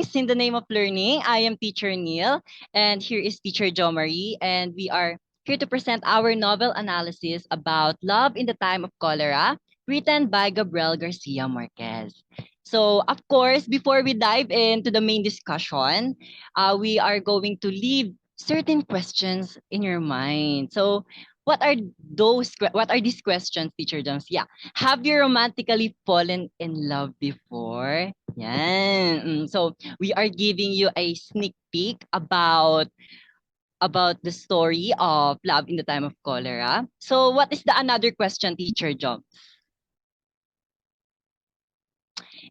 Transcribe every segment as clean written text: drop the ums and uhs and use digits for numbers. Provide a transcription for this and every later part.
Greetings in the name of learning. I am Teacher Neil, and here is Teacher Jo Marie, and we are here to present our novel analysis about Love in the Time of Cholera, written by Gabriel Garcia Marquez. So, of course, before we dive into the main discussion, we are going to leave certain questions in your mind. So, what are these questions, Teacher Jones? Yeah. Have you romantically fallen in love before? Yan. So we are giving you a sneak peek about the story of Love in the Time of Cholera. So what is the another question, Teacher John?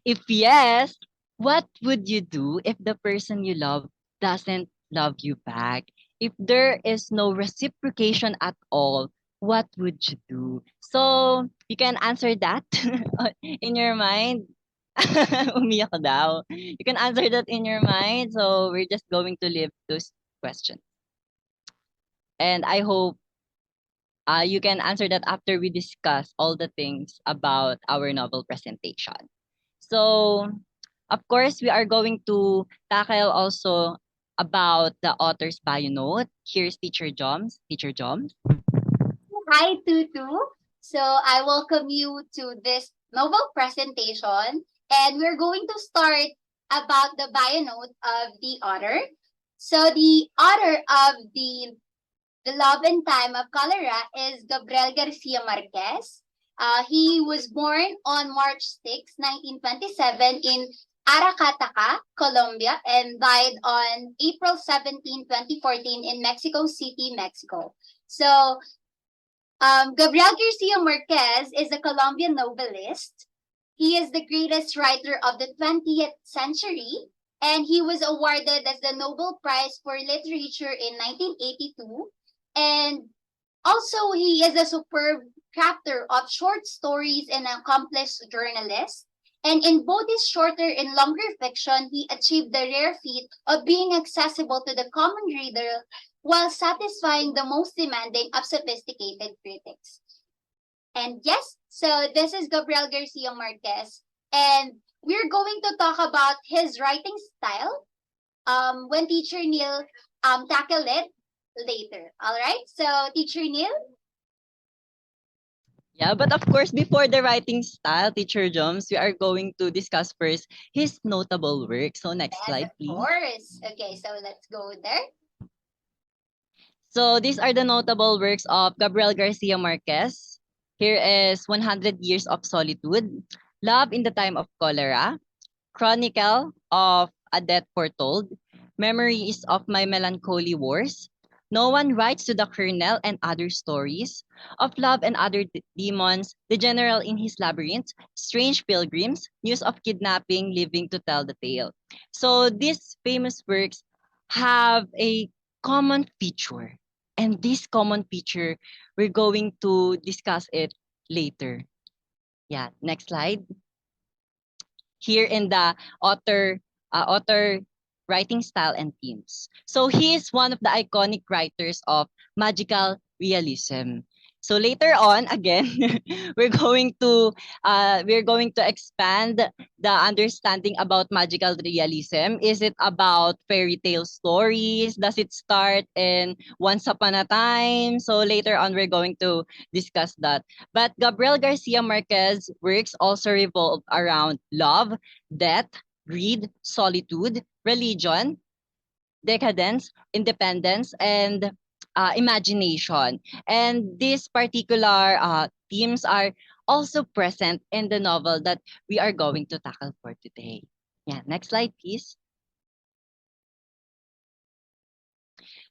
If yes, what would you do if the person you love doesn't love you back? If there is no reciprocation at all, what would you do? So you can answer that in your mind. Umiyak daw. You can answer that in your mind. So we're just going to leave those questions. And I hope you can answer that after we discuss all the things about our novel presentation. So, of course, we are going to tackle also about the author's bio note. Here's Teacher Joms. Teacher Joms. Hi, Tutu. So I welcome you to this novel presentation, and we're going to start about the bio note of the author. So the author of the Love and Time of Cholera is Gabriel Garcia Marquez. He was born on March 6, 1927 in Aracataca, Colombia, and died on April 17, 2014 in Mexico City, Mexico. So Gabriel Garcia Marquez is a Colombian novelist. He is the greatest writer of the 20th century, and he was awarded as the Nobel Prize for Literature in 1982. And also, he is a superb crafter of short stories and an accomplished journalist. And in both his shorter and longer fiction, he achieved the rare feat of being accessible to the common reader while satisfying the most demanding of sophisticated critics. And yes, so this is Gabriel Garcia Marquez, and we're going to talk about his writing style when Teacher Neil tackle it later. All right, so Teacher Neil. Yeah, but of course, before the writing style, Teacher Joms, we are going to discuss first his notable work. So next Yes, slide, of please. course. Okay, so let's go there. So these are the notable works of Gabriel Garcia Marquez. Here is 100 Years of Solitude, Love in the Time of Cholera, Chronicle of a Death Foretold, Memories of My Melancholy Wars, No One Writes to the Colonel and Other Stories, Of Love and Other Demons, The General in His Labyrinth, Strange Pilgrims, News of Kidnapping, Living to Tell the Tale. So these famous works have a common feature. And this common feature, we're going to discuss it later. Yeah, next slide. Here in the author writing style and themes. So he is one of the iconic writers of magical realism. So later on, again, we're going to expand the understanding about magical realism. Is it about fairy tale stories? Does it start in Once Upon a Time? So later on, we're going to discuss that. But Gabriel Garcia Marquez works also revolve around love, death, greed, solitude, religion, decadence, independence, and imagination. And these particular themes are also present in the novel that we are going to tackle for today. Yeah, next slide, please.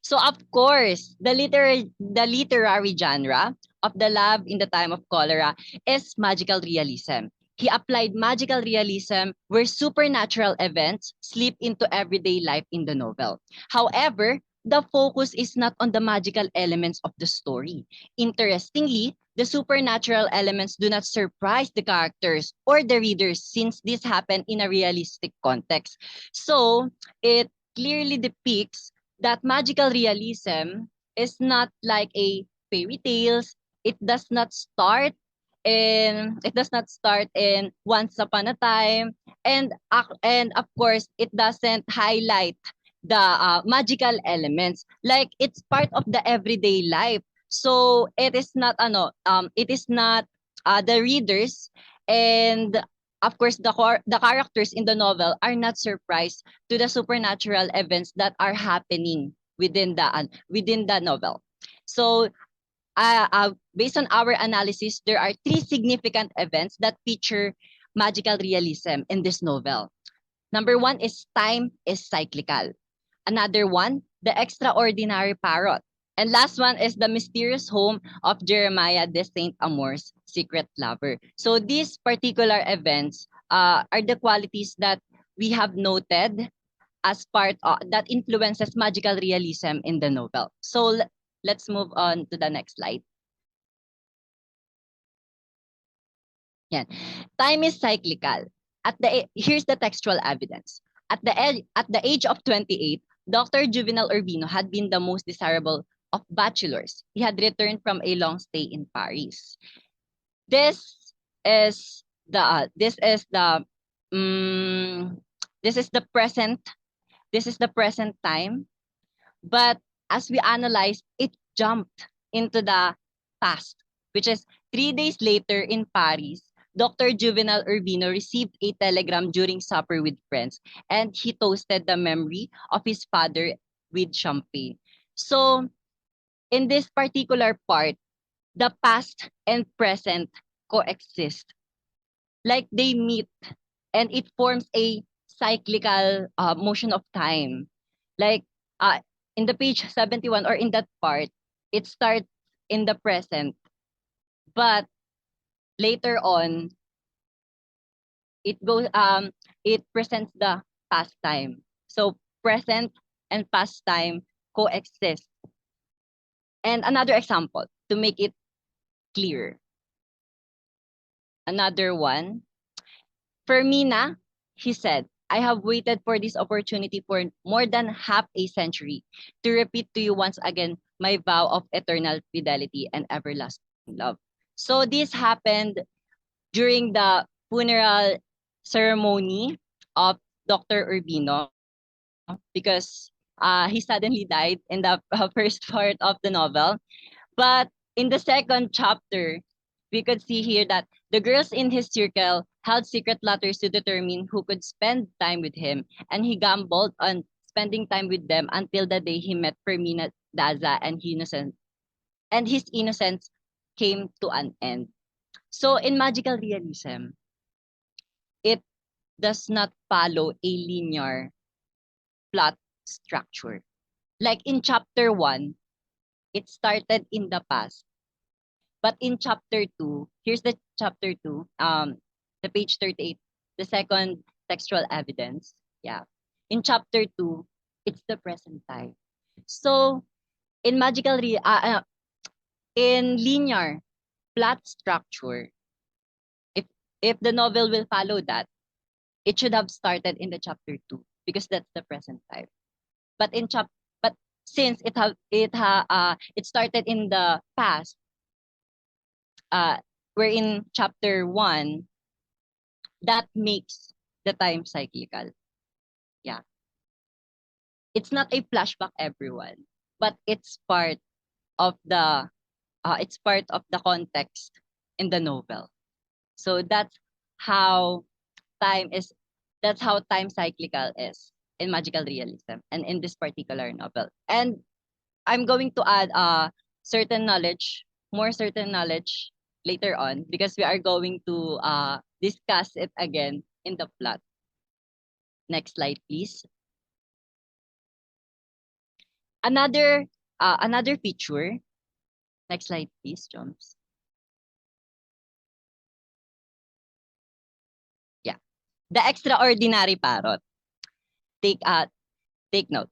So of course, the literary genre of the Love in the Time of Cholera is magical realism. He applied magical realism where supernatural events slip into everyday life in the novel. However, the focus is not on the magical elements of the story. Interestingly, the supernatural elements do not surprise the characters or the readers since this happened in a realistic context. So, it clearly depicts that magical realism is not like a fairy tales. It does not start in once upon a time, and of course it doesn't highlight the magical elements, like it's part of the everyday life. So it is not the readers, and of course the characters in the novel are not surprised to the supernatural events that are happening within the novel. So based on our analysis, there are three significant events that feature magical realism in this novel. Number one is time is cyclical. Another one, the extraordinary parrot. And last one is the mysterious home of Jeremiah de Saint Amour's secret lover. So these particular events are the qualities that we have noted as part of, that influences magical realism in the novel. So let's move on to the next slide. Yan. Time is cyclical. Here's the textual evidence. At the age of 28, Dr. Juvenal Urbino had been the most desirable of bachelors. He had returned from a long stay in Paris. This is this is the um, this is the present time, but as we analyze, it jumped into the past, which is 3 days later in Paris. Dr. Juvenal Urbino received a telegram during supper with friends, and he toasted the memory of his father with champagne. So, in this particular part, the past and present coexist. Like they meet, and it forms a cyclical motion of time. Like in the page 71, or in that part, it starts in the present, but later on it presents the past time. So present and past time coexist. And another example to make it clear. Another one. For Mina, he said, I have waited for this opportunity for more than half a century to repeat to you once again my vow of eternal fidelity and everlasting love. So this happened during the funeral ceremony of Dr. Urbino, because he suddenly died in the first part of the novel. But in the second chapter, we could see here that the girls in his circle held secret letters to determine who could spend time with him, and he gambled on spending time with them until the day he met Fermina Daza, and his innocence came to an end. So in magical realism, it does not follow a linear plot structure. Like in chapter 1, it started in the past. But in chapter 2, here's the chapter 2, the page 38, the second textual evidence. Yeah. In chapter 2, it's the present time. So in in linear plot structure, if the novel will follow that, it should have started in the chapter 2, because that's the present time. But but since it started in the past, we're in chapter 1, that makes the time cyclical. Yeah. It's not a flashback, everyone, but it's part of the context in the novel. So how time is that's how time cyclical is in magical realism and in this particular novel. And I'm going to add more certain knowledge later on, because we are going to discuss it again in the plot. Next slide, please. Another feature. Next slide, please, Joms. Yeah. The extraordinary parrot. Take uh take note.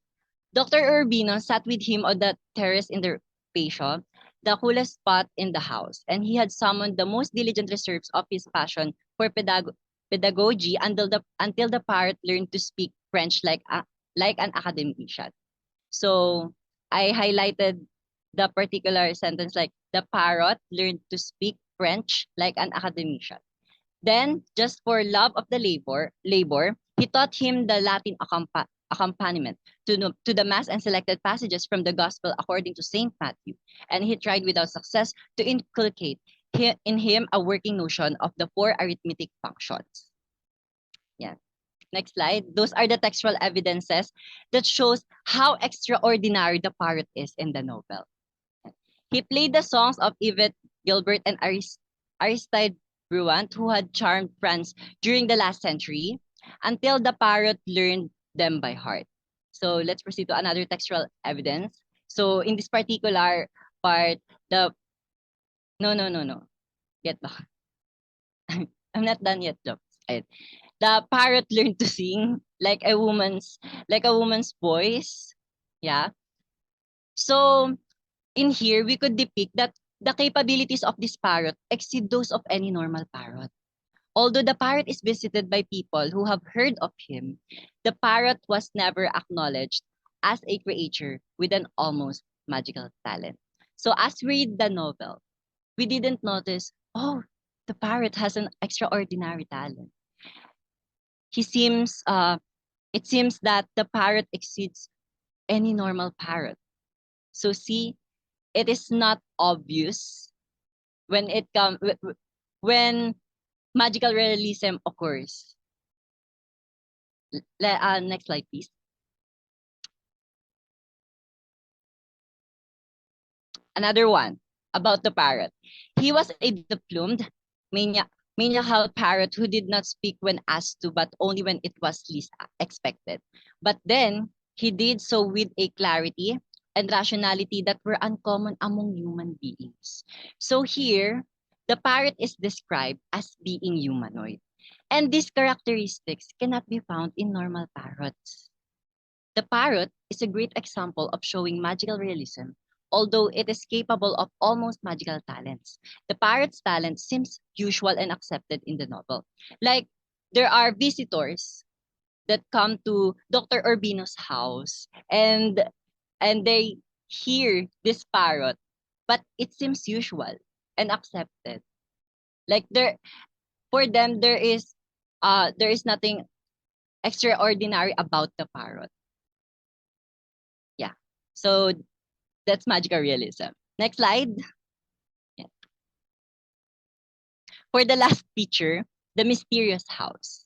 Dr. Urbino sat with him on the terrace in the patio, the coolest spot in the house, and he had summoned the most diligent reserves of his passion for pedagogy until the parrot learned to speak French like an academician. So I highlighted the particular sentence, like the parrot learned to speak French like an academician. Then, just for love of the labor, he taught him the Latin accompaniment to the mass and selected passages from the Gospel according to Saint Matthew. And he tried without success to inculcate in him a working notion of the four arithmetic functions. Yeah. Next slide. Those are the textual evidences that shows how extraordinary the parrot is in the novel. He played the songs of Yvette Gilbert and Aristide Bruant, who had charmed France during the last century, until the parrot learned them by heart. So let's proceed to another textual evidence. So in this particular part, the no. Get back. I'm not done yet, though. Ayun. The parrot learned to sing like a woman's voice. Yeah. So in here, we could depict that the capabilities of this parrot exceed those of any normal parrot. Although the parrot is visited by people who have heard of him, the parrot was never acknowledged as a creature with an almost magical talent. So as we read the novel, we didn't notice, oh, the parrot has an extraordinary talent. It seems that the parrot exceeds any normal parrot. So see, it is not obvious when when magical realism occurs. Next slide, please. Another one about the parrot. He was a deplumed, maniacal parrot who did not speak when asked to, but only when it was least expected. But then, he did so with a clarity and rationality that were uncommon among human beings. So here, the parrot is described as being humanoid. And these characteristics cannot be found in normal parrots. The parrot is a great example of showing magical realism, although it is capable of almost magical talents. The parrot's talent seems usual and accepted in the novel. Like, there are visitors that come to Dr. Urbino's house and they hear this parrot, but it seems usual and accepted. Like for them there is nothing extraordinary about the parrot. Yeah. So that's magical realism. Next slide. Yeah. For the last feature, the mysterious house.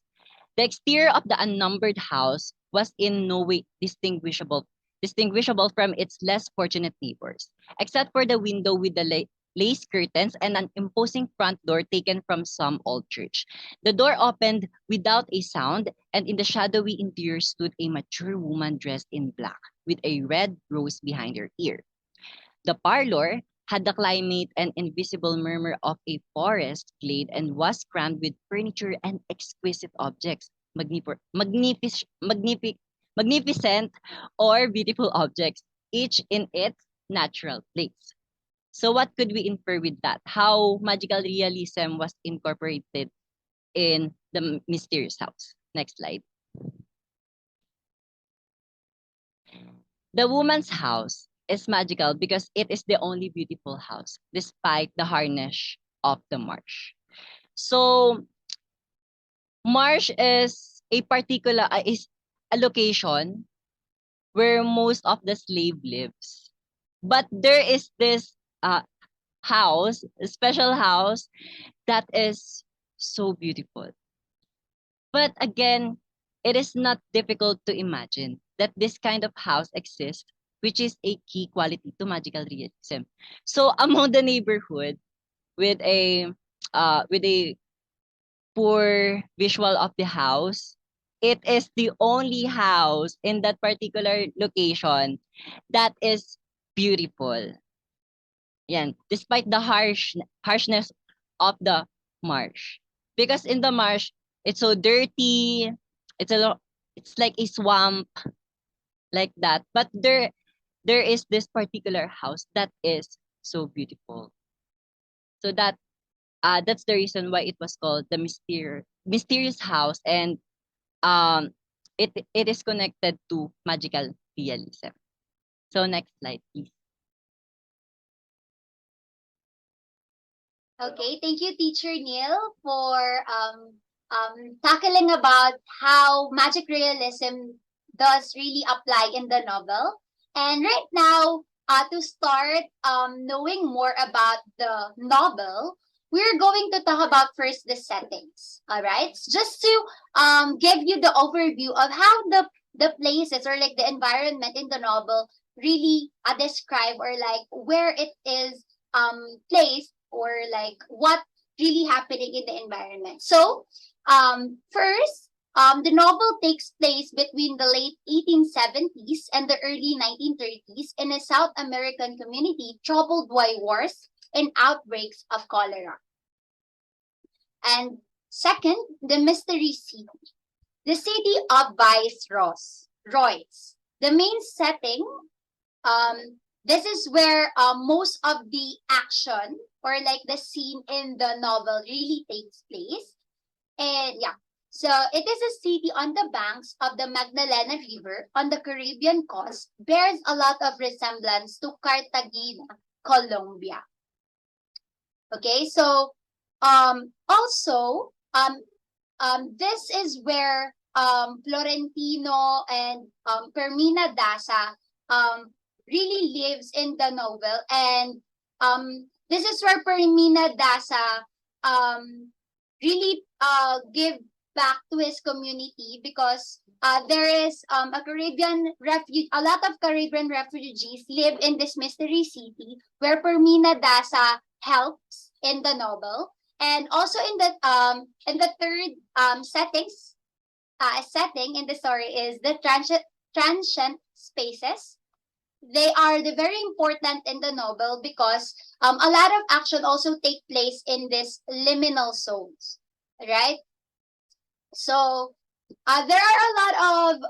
The exterior of the unnumbered house was in no way distinguishable from its less fortunate neighbors, except for the window with the lace curtains and an imposing front door taken from some old church. The door opened without a sound, and in the shadowy interior stood a mature woman dressed in black, with a red rose behind her ear. The parlor had the climate and invisible murmur of a forest glade and was crammed with furniture and exquisite objects, magnificent or beautiful objects, each in its natural place. So what could we infer with that? How magical realism was incorporated in the mysterious house. Next slide. The woman's house is magical because it is the only beautiful house, despite the harnish of the marsh. So, marsh is a location where most of the slave lives. But there is this house, a special house that is so beautiful. But again, it is not difficult to imagine that this kind of house exists, which is a key quality to magical realism. So among the neighborhood with a poor visual of the house, it is the only house in that particular location that is beautiful. Yan, despite the harshness of the marsh. Because in the marsh, it's so dirty, it's like a swamp like that. But there is this particular house that is so beautiful. So that's the reason why it was called the mysterious house, and it is connected to magical realism. So next slide, please. Okay, thank you, Teacher Neil, for tackling about how magic realism does really apply in the novel. And right now, to start knowing more about the novel, we're going to talk about first the settings. All right, just to give you the overview of how the places or like the environment in the novel really describe or like where it is placed or like what really happening in the environment. So, first, the novel takes place between the late 1870s and the early 1930s in a South American community troubled by wars and outbreaks of cholera. And second, the mystery city, the city of Viceroys. The main setting, this is where most of the action or like the scene in the novel really takes place. And yeah, so it is a city on the banks of the Magdalena River on the Caribbean coast, bears a lot of resemblance to Cartagena, Colombia. Okay, so also this is where Florentino and Fermina Daza really lives in the novel, and this is where Fermina Daza really give back to his community because there is a lot of Caribbean refugees live in this mystery city where Fermina Daza helps in the novel, and also in the third setting in the story is the transient spaces. They are the very important in the novel because a lot of action also take place in these liminal zones, right? So there are a lot of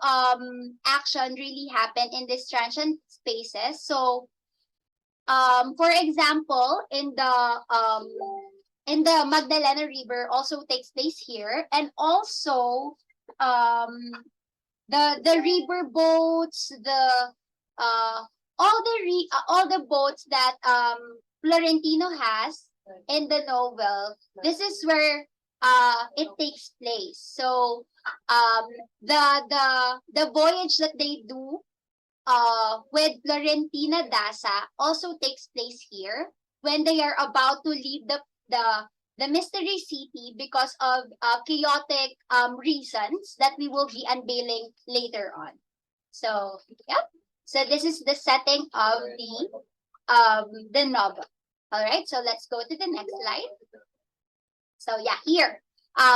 action really happen in these transient spaces. So for example, in the Magdalena River also takes place here, and also um, the river boats, the all the boats that Florentino has in the novel. This is where it takes place. So um the voyage that they do with Florentina Daza also takes place here when they are about to leave the mystery city because of chaotic reasons that we will be unveiling later on. So, yep. So this is the setting of the novel. All right. So let's go to the next slide. So yeah, here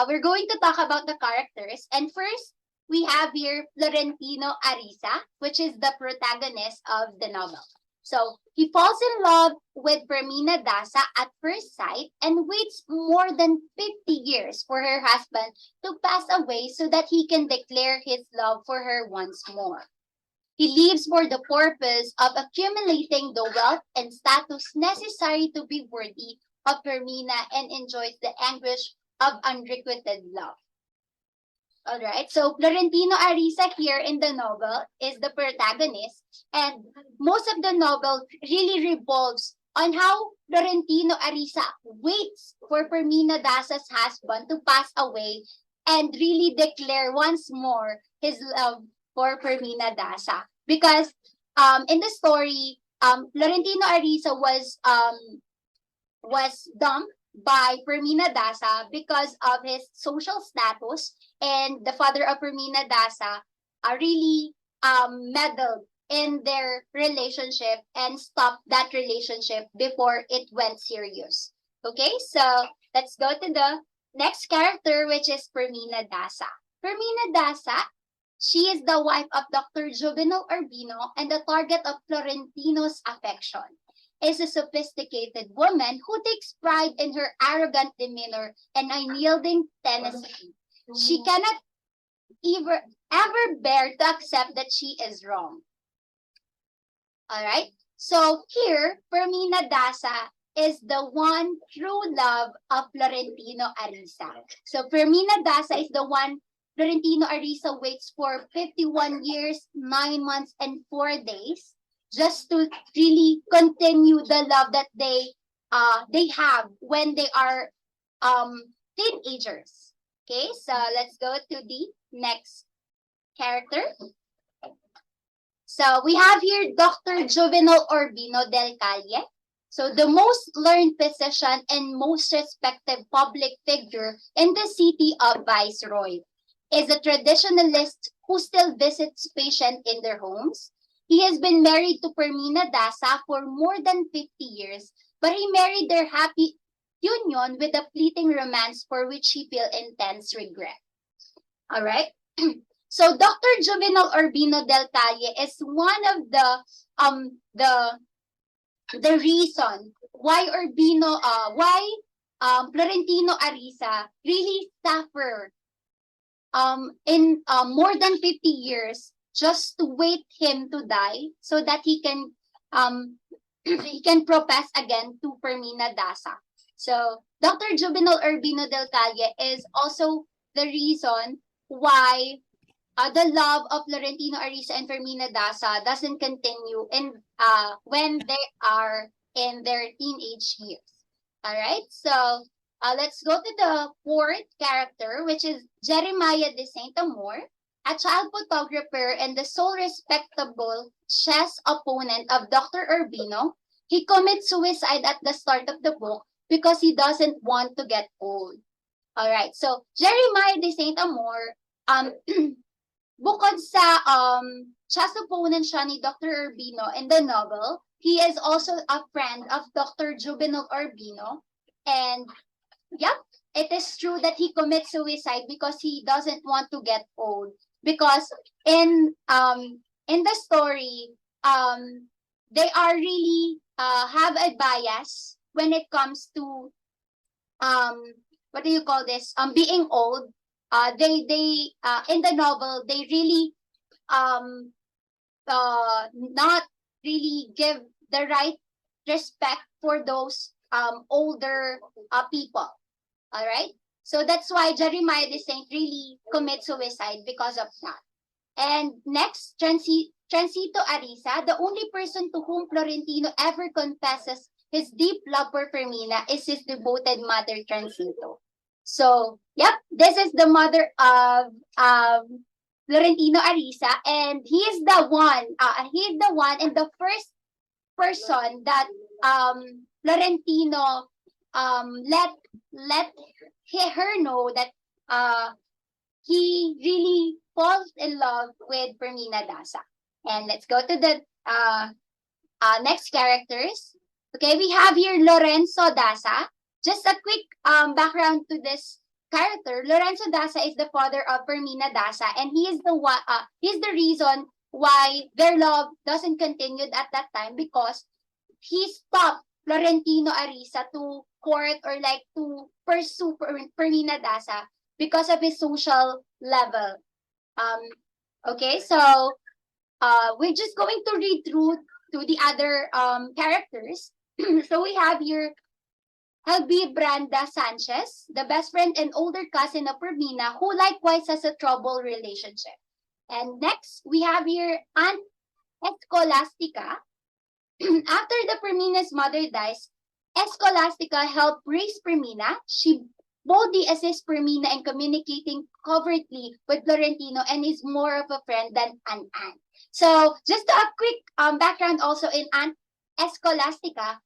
we're going to talk about the characters, and first we have here Florentino Arisa, which is the protagonist of the novel. So he falls in love with Fermina Daza at first sight and waits more than 50 years for her husband to pass away so that he can declare his love for her once more. He lives for the purpose of accumulating the wealth and status necessary to be worthy of Fermina and enjoys the anguish of unrequited love. All right. So Florentino Arisa here in the novel is the protagonist, and most of the novel really revolves on how Florentino Arisa waits for Fermina Daza's husband to pass away and really declare once more his love for Fermina Daza. Because in the story, Florentino Arisa was dumped by Fermina Daza because of his social status, and the father of Fermina Daza really meddled in their relationship and stopped that relationship before it went serious. Okay, so let's go to the next character, which is Fermina Daza. Fermina Daza, she is the wife of Dr. Juvenal Urbino and the target of Florentino's affection. Is a sophisticated woman who takes pride in her arrogant demeanor and unyielding tenacity. She cannot ever bear to accept that she is wrong. All right. So here, Fermina Daza is the one true love of Florentino Arisa. So Fermina Daza is the one Florentino Arisa waits for 51 years, 9 months, and 4 days just to really continue the love that they they have when they are teenagers. Okay, so let's go to the next character. So we have here Dr. Juvenal Urbino del Calle. So the most learned physician and most respected public figure in the city of Viceroy is a traditionalist who still visits patients in their homes. He has been married to Permina Dasa for more than 50 years, but he married their happy union with a fleeting romance for which he feels intense regret. All right. So Dr. Juvenal Urbino del Calle is one of um the the reason why Florentino Ariza really suffered in more than 50 years just to wait him to die so that um he can profess again to Fermina Daza. So Dr. Juvenal Urbino del Calle is also the reason why the love of Florentino Ariza and Fermina Daza doesn't continue in when they are in their teenage years. All right, so let's go to the fourth character, which is Jeremiah de Saint Amour, a child photographer and the sole respectable chess opponent of Dr. Urbino. He commits suicide at the start of the book because he doesn't want to get old. All right, so Jeremiah de Saint Amour, um, bukod sa chess opponent siya ni Dr. Urbino in the novel, he is also a friend of Dr. Juvenal Urbino. And yep, it is true that he commits suicide because he doesn't want to get old. Because in the story, they are really have a bias when it comes to um what do you call this being old. They in the novel they really um not really give the right respect for those older people. All right, so that's why Jeremiah the Saint really commits suicide because of that. And next, Transito Arisa, the only person to whom Florentino ever confesses his deep love for Fermina is his devoted mother, Transito. So, yep, this is the mother of Florentino Arisa, and he is the one and the first person that Florentino let her know that uh, he really falls in love with Fermina Daza. And let's go to the next characters. Okay, we have here Lorenzo Daza. Just a quick background to this character. Lorenzo Daza is the father of Fermina Daza, and he is the one. He's the reason why their love doesn't continue at that time because he stopped Florentino Ariza to court or like to pursue Fermina Daza because of his social level. Um, okay, so we're just going to read through to the other characters. So we have here Helby Branda Sanchez, the best friend and older cousin of Fermina, who likewise has a troubled relationship. And next, we have here Aunt Escolastica. After the Fermina's mother dies, Escolastica helped raise Fermina. She boldly assists Fermina in communicating covertly with Florentino and is more of a friend than an aunt. So, just a quick background also in Aunt Escolastica.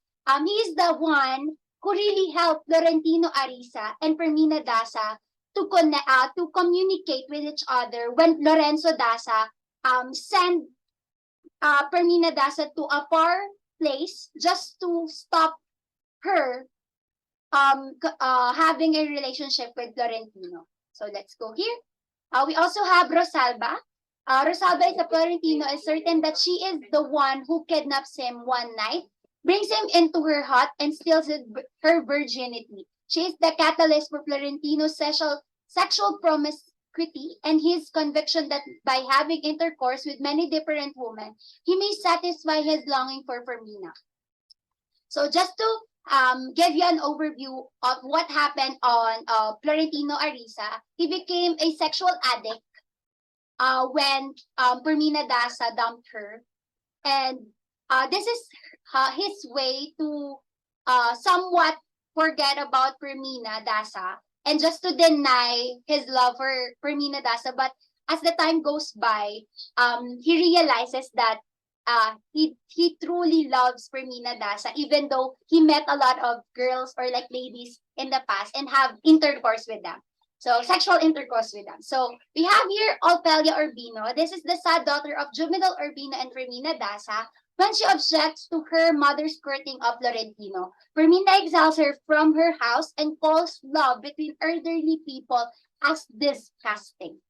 He is the one who really helped Florentino Ariza and Fermina Daza to communicate with each other when Lorenzo Daza sent Fermina Daza to a far place just to stop her having a relationship with Florentino. So let's go here. We also have Rosalba. Rosalba is a Florentino is certain that she is the one who kidnaps him one night, brings him into her hut, and steals her virginity. She is the catalyst for Florentino's sexual promiscuity and his conviction that by having intercourse with many different women, he may satisfy his longing for Fermina. So just to give you an overview of what happened on Florentino Ariza, he became a sexual addict when Fermina Daza dumped her. And this is his way to somewhat forget about Permina Dasa and just to deny his love for Permina Dasa. But as the time goes by, he realizes that he truly loves Permina Dasa, even though he met a lot of girls or like ladies in the past and have intercourse with them. So sexual intercourse with them. So we have here Ophelia Urbino. This is the sad daughter of Juvenal Urbino and Fermina Dasa. When she objects to her mother's courting of Florentino, Fermina exiles her from her house and calls love between elderly people as disgusting.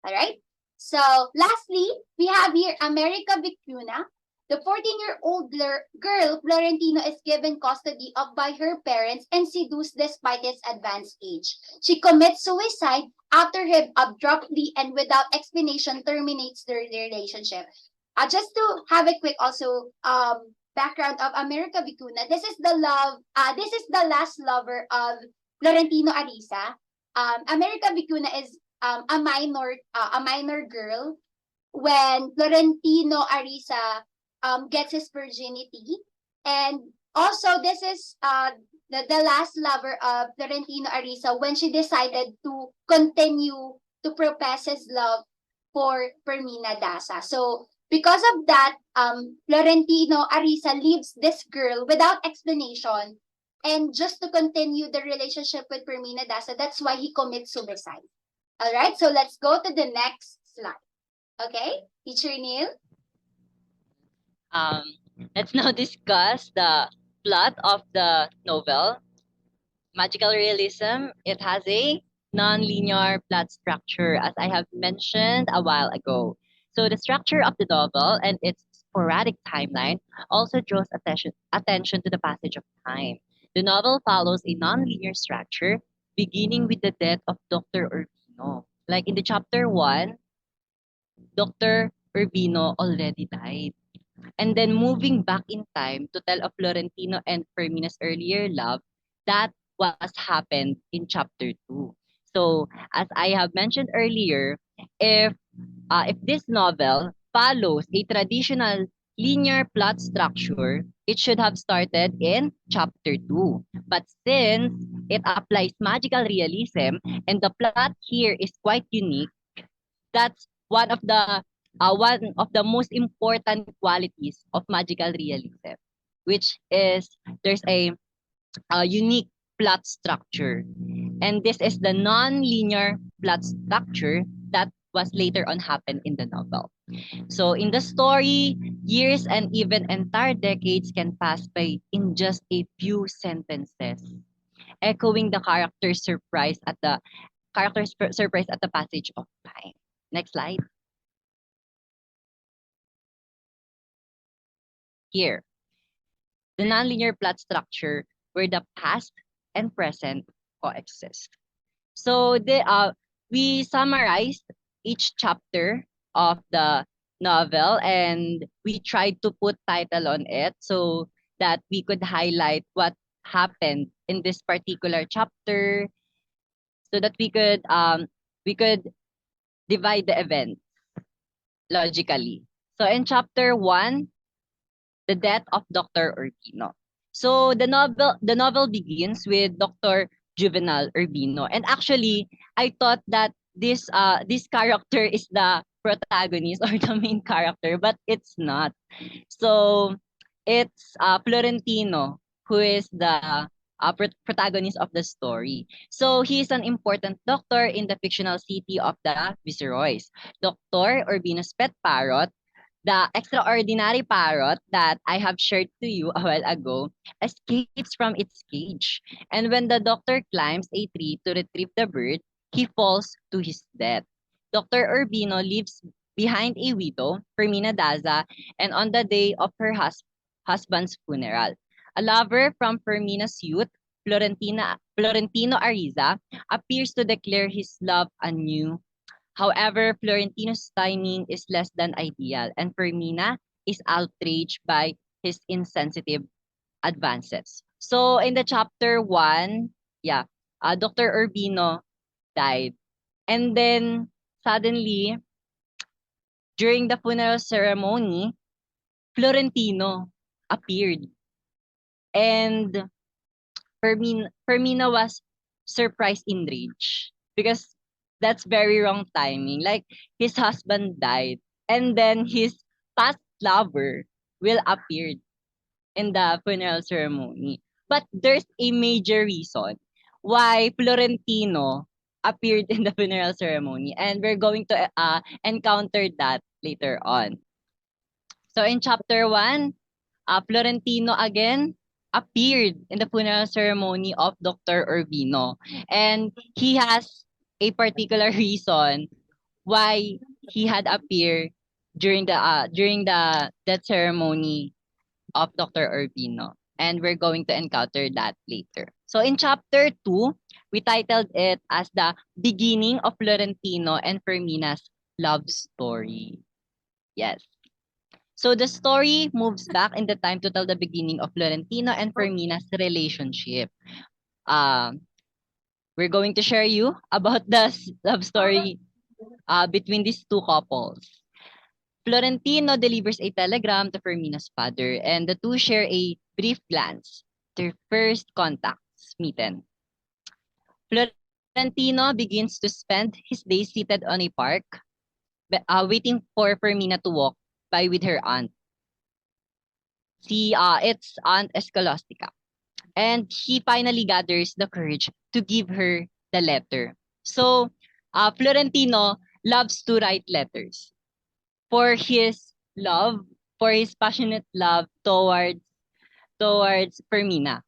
All right. So lastly, we have here America Vicuna. The 14-year-old girl Florentino is given custody of by her parents and seduced despite its advanced age. She commits suicide after he abruptly and without explanation terminates their relationship. Just to have a quick also background of America Vicuna. This is the last lover of Florentino Arisa. America Vicuna is a minor girl when Florentino Arisa gets his virginity. And also this is the last lover of Florentino Arisa when she decided to continue to profess his love for Fermina Daza. So because of that, Florentino Arisa leaves this girl without explanation and just to continue the relationship with Fermina Daza. That's why he commits suicide. All right, so let's go to the next slide. Okay, Teacher Neil. Um, let's now discuss the plot of the novel. Magical realism, it has a non-linear plot structure, as I have mentioned a while ago. So the structure of the novel and its sporadic timeline also draws attention to the passage of time. The novel follows a non-linear structure, beginning with the death of Dr. Urbino. Like in the chapter 1, Dr. Urbino already died. And then moving back in time to tell of Florentino and Fermina's earlier love, that was happened in chapter 2. So, as I have mentioned earlier, if if this novel follows a traditional linear plot structure, it should have started in chapter 2. But since it applies magical realism and the plot here is quite unique, that's one of the most important qualities of magical realism, which is there's a unique plot structure. And this is the non-linear plot structure that was later on happened in the novel. So in the story, years and even entire decades can pass by in just a few sentences, echoing the surprise at the passage of time. Next slide. Here, the nonlinear plot structure where the past and present coexist. So we summarized each chapter of the novel and we tried to put title on it so that we could highlight what happened in this particular chapter so that we could divide the event logically. So in chapter 1, the death of Dr. Urbino. So the novel begins with Dr. Juvenal Urbino. And actually, I thought that this character is the protagonist or the main character, but it's not. So it's Florentino who is the protagonist of the story. So he is an important doctor in the fictional city of the Viceroys. Dr. Urbino's pet parrot, the extraordinary parrot that I have shared to you a while ago, escapes from its cage. And when the doctor climbs a tree to retrieve the bird, he falls to his death. Dr. Urbino leaves behind a widow, Fermina Daza, and on the day of her husband's funeral, a lover from Fermina's youth, Florentino Ariza, appears to declare his love anew. However, Florentino's timing is less than ideal, and Fermina is outraged by his insensitive advances. So in the chapter 1, yeah, Dr. Urbino died. And then suddenly, during the funeral ceremony, Florentino appeared. And Fermina was surprised in rage because that's very wrong timing. Like his husband died, and then his past lover will appear in the funeral ceremony. But there's a major reason why Florentino appeared in the funeral ceremony, and we're going to encounter that later on. So in chapter 1, Florentino again appeared in the funeral ceremony of Dr. Urbino. And he has a particular reason why he had appeared during the that ceremony of Dr. Urbino. And we're going to encounter that later. So in chapter 2, we titled it as the beginning of Florentino and Fermina's love story. Yes. So the story moves back in the time to tell the beginning of Florentino and Fermina's relationship. Um, we're going to share you about the love story between these two couples. Florentino delivers a telegram to Fermina's father, and the two share a brief glance. Their first contacts meeting. Florentino begins to spend his days seated on a park, waiting for Fermina to walk by with her aunt. It's Aunt Escolastica. And he finally gathers the courage to give her the letter. So, Florentino loves to write letters for his love, for his passionate love towards Fermina.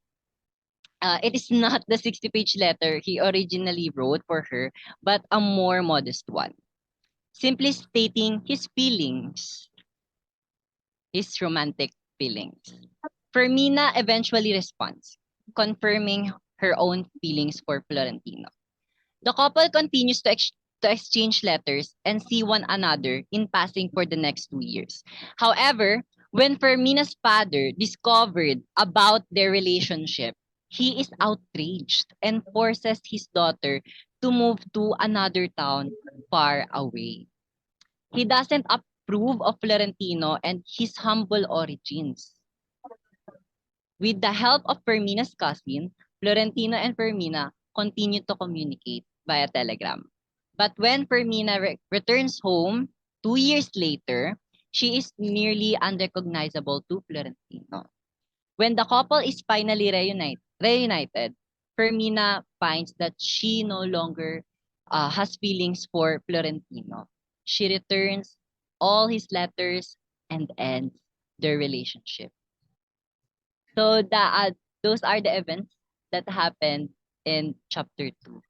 It is not the 60-page letter he originally wrote for her, but a more modest one, simply stating his romantic feelings. Fermina eventually responds, confirming her own feelings for Florentino. The couple continues to exchange letters and see one another in passing for the next 2 years. However, when Fermina's father discovered about their relationship, he is outraged and forces his daughter to move to another town far away. He doesn't approve of Florentino and his humble origins. With the help of Fermina's cousin, Florentino and Fermina continue to communicate via telegram. But when Fermina returns home 2 years later, she is nearly unrecognizable to Florentino. When the couple is finally reunited, Fermina finds that she no longer has feelings for Florentino. She returns all his letters and ends their relationship. So those are the events that happened in chapter 2,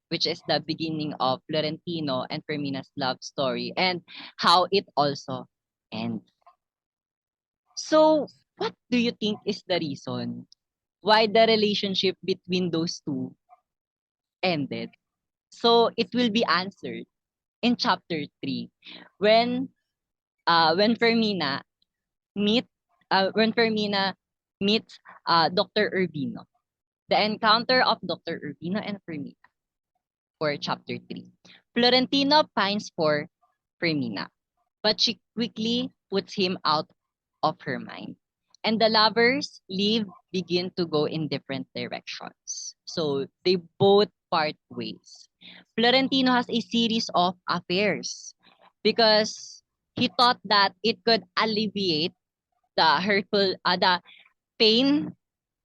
which is the beginning of Florentino and Fermina's love story and how it also ends. So, what do you think is the reason why the relationship between those two ended? So, it will be answered in chapter 3 when when Fermina meet when Fermina meets Dr. Urbino. The encounter of Dr. Urbino and Fermina for chapter 3. Florentino pines for Fermina, but she quickly puts him out of her mind. And the lovers begin to go in different directions. So they both part ways. Florentino has a series of affairs because he thought that it could alleviate the pain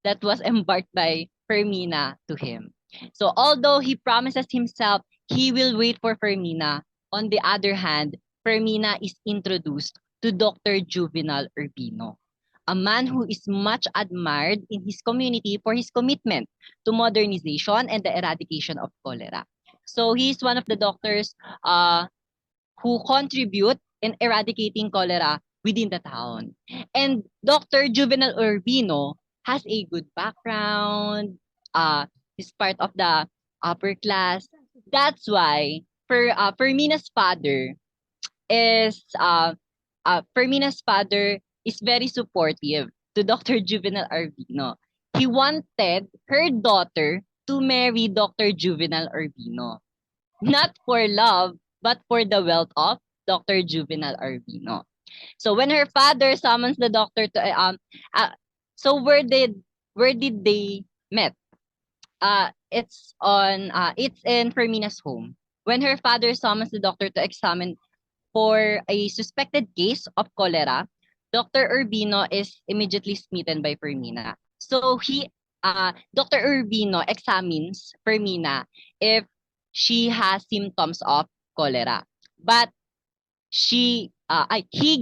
that was embarked by Fermina to him. So although he promises himself he will wait for Fermina, on the other hand, Fermina is introduced to Dr. Juvenal Urbino, a man who is much admired in his community for his commitment to modernization and the eradication of cholera. So he's one of the doctors who contribute in eradicating cholera within the town. And Dr. Juvenal Urbino has a good background. He's part of the upper class. That's why is Fermina's father is very supportive to Dr. Juvenal Urbino. He wanted her daughter to marry Dr. Juvenal Urbino, not for love, but for the wealth of Dr. Juvenal Urbino. So when her father summons the doctor to uh, so where did where did they met? It's in Fermina's home. When her father summons the doctor to examine for a suspected case of cholera, Dr. Urbino is immediately smitten by Fermina. So Dr. Urbino examines Fermina if she has symptoms of cholera. But he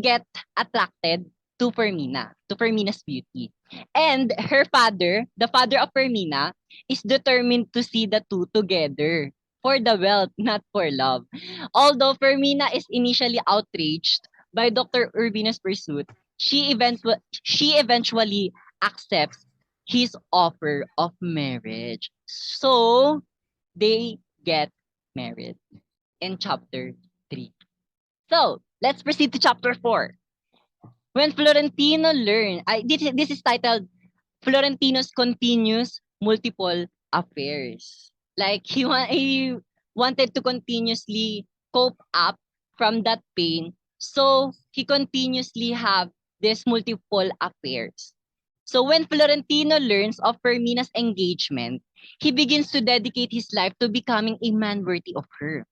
get attracted to Fermina's beauty. And her father, the father of Fermina, is determined to see the two together for the wealth, not for love. Although Fermina is initially outraged by Dr. Urbino's pursuit, she eventually accepts his offer of marriage. So they get married in chapter 3. So, let's proceed to chapter 4. When Florentino learned, this is titled Florentino's Continuous Multiple Affairs. Like, he wanted to continuously cope up from that pain. So, he continuously have this multiple affairs. So, when Florentino learns of Fermina's engagement, he begins to dedicate his life to becoming a man worthy of her.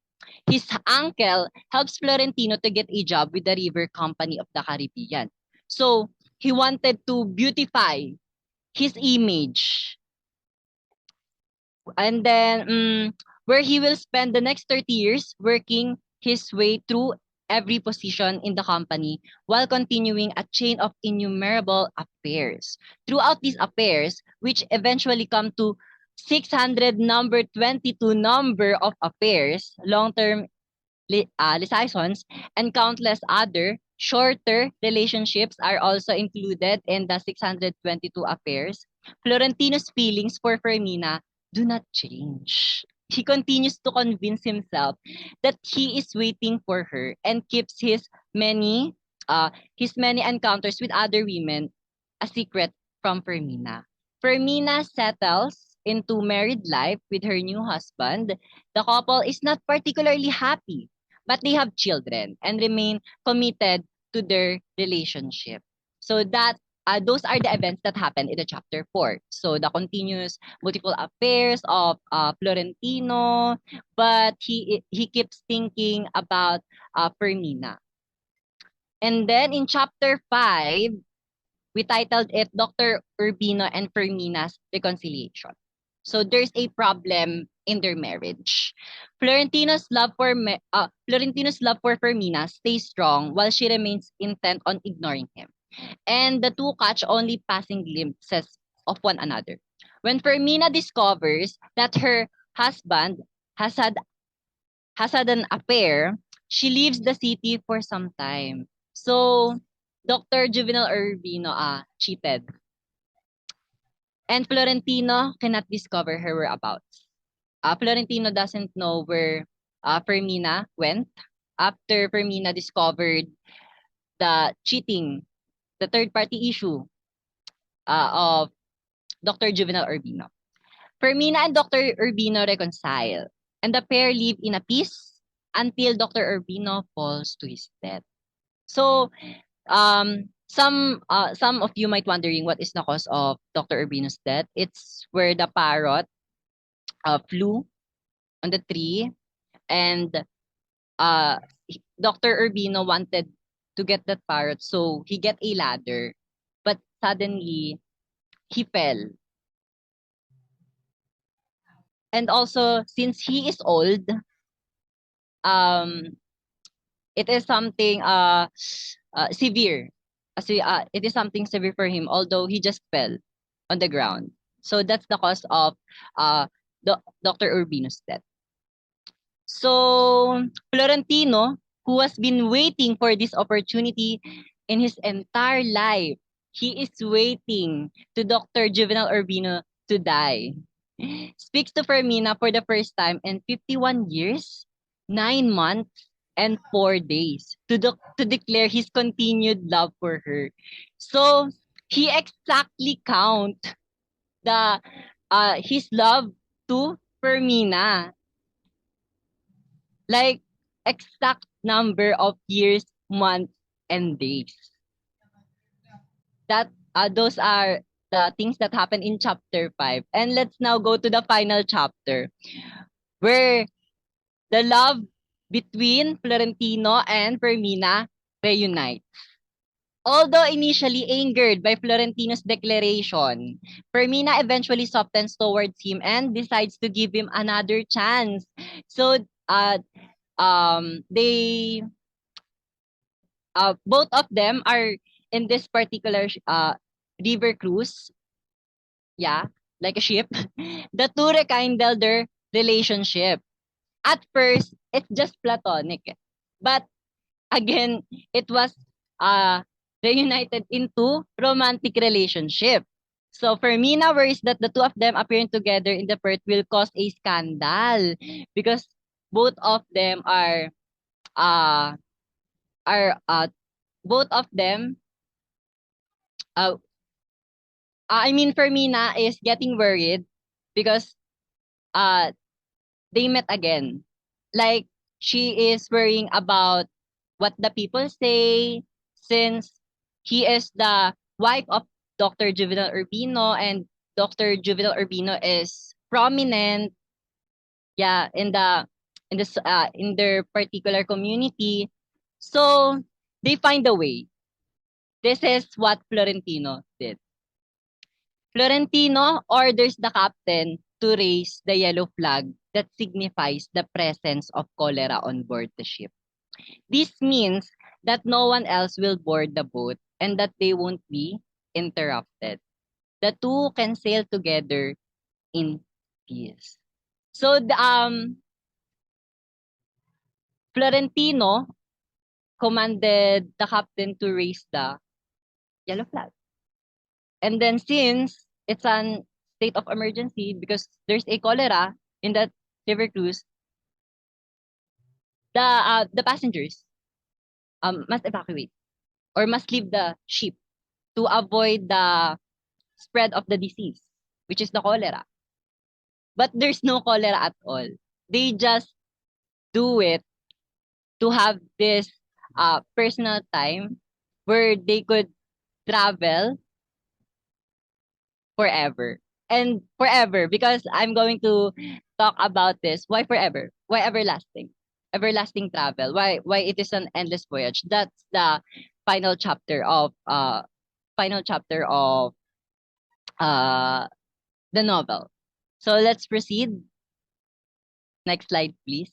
His uncle helps Florentino to get a job with the River Company of the Caribbean. So, he wanted to beautify his image. And then, where he will spend the next 30 years working his way through every position in the company while continuing a chain of innumerable affairs. Throughout these affairs, which eventually come to 600 number 22 number of affairs, long-term liaisons, and countless other shorter relationships are also included in the 622 affairs. Florentino's feelings for Fermina do not change. He continues to convince himself that he is waiting for her and keeps his many encounters with other women a secret from Fermina. Fermina settles into married life with her new husband. The couple is not particularly happy, but they have children and remain committed to their relationship. So those are the events that happened in the chapter 4. So the continuous multiple affairs of Florentino, but he keeps thinking about Fermina. And then in chapter 5, we titled it Dr. Urbino and Fermina's Reconciliation. So there's a problem in their marriage. Florentino's love for Fermina stays strong while she remains intent on ignoring him. And the two catch only passing glimpses of one another. When Fermina discovers that her husband has had has had an affair, she leaves the city for some time. So Dr. Juvenal Urbino cheated. And Florentino cannot discover her whereabouts. Florentino doesn't know where Fermina went after Fermina discovered the cheating, the third party issue of Dr. Juvenal Urbino. Fermina and Dr. Urbino reconcile, and the pair live in a peace until Dr. Urbino falls to his death. So, some of you might wondering what is the cause of Dr. Urbino's death. It's where the parrot flew on the tree, and Dr. Urbino wanted to get that parrot, so he get a ladder, but suddenly he fell. And also, since he is old, um, it is something severe. It is something severe for him, although he just fell on the ground. So that's the cause of Dr. Urbino's death. So Florentino, who has been waiting for this opportunity in his entire life, he is waiting to Dr. Juvenal Urbino to die. Speaks to Fermina for the first time in 51 years, 9 months, and 4 days to declare his continued love for her. So he exactly count the his love to Fermina, like exact number of years, months, and days. That those are the things that happen in chapter 5. And let's now go to the final chapter where the love between Florentino and Fermina reunite. Although initially angered by Florentino's declaration, Fermina eventually softens towards him and decides to give him another chance. So they both of them are in this particular river cruise, yeah, like a ship. The two rekindle their relationship. At first, it's just platonic. But again, it was uh reunited into romantic relationship. So Fermina worries that the two of them appearing together in the Perth will cause a scandal because both of them uh are both of them uh I mean Fermina is getting worried because uh they met again. Like she is worrying about what the people say since he is the wife of Dr. Juvenal Urbino and Dr. Juvenal Urbino is prominent, yeah, in their particular community. So they find a way. This is what Florentino did. Florentino orders the captain to raise the yellow flag that signifies the presence of cholera on board the ship. This means that no one else will board the boat and that they won't be interrupted. The two can sail together in peace. So Florentino commanded the captain to raise the yellow flag. And then since it's an state of emergency because there's a cholera in that river cruise, the passengers must evacuate or must leave the ship to avoid the spread of the disease, which is the cholera. But there's no cholera at all. They just do it to have this personal time where they could travel forever. And forever, because I'm going to talk about this. Why forever? Why everlasting? Everlasting travel. Why it is an endless voyage? That's the final chapter of uh the novel. So let's proceed. Next slide, please.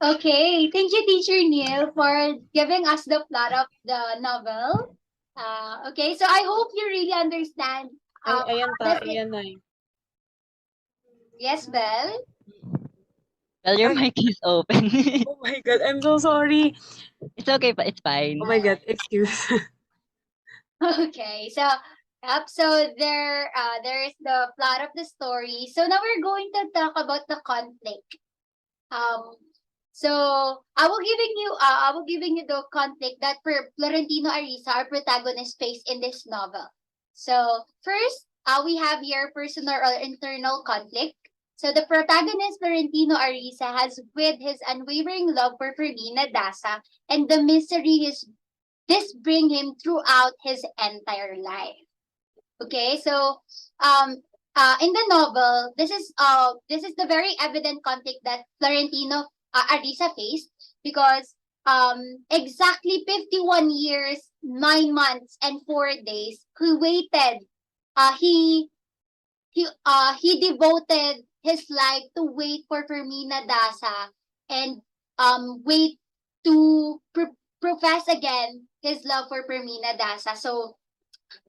Okay, thank you, Teacher Neil, for giving us the plot of the novel. Okay, so I hope you really understand. Ay, ayan ta, This is, ayan na. yes, Belle. Well, your Ay, mic is open. oh my God, I'm so sorry. It's okay, but it's fine. Oh my God, excuse. Okay, so yep, so there is the plot of the story. So now we're going to talk about the conflict. Um, so I will giving you the conflict that Florentino Arisa, our protagonist, face in this novel. So first, we have here personal or internal conflict. So the protagonist Florentino Arisa has with his unwavering love for Fermina Daza and the misery this bring him throughout his entire life. Okay, so um in the novel, this is the very evident conflict that Florentino Arisa faced because exactly 51 years, 9 months and 4 days he waited. He he devoted his life to wait for Fermina Daza and wait to profess again his love for Fermina Daza. So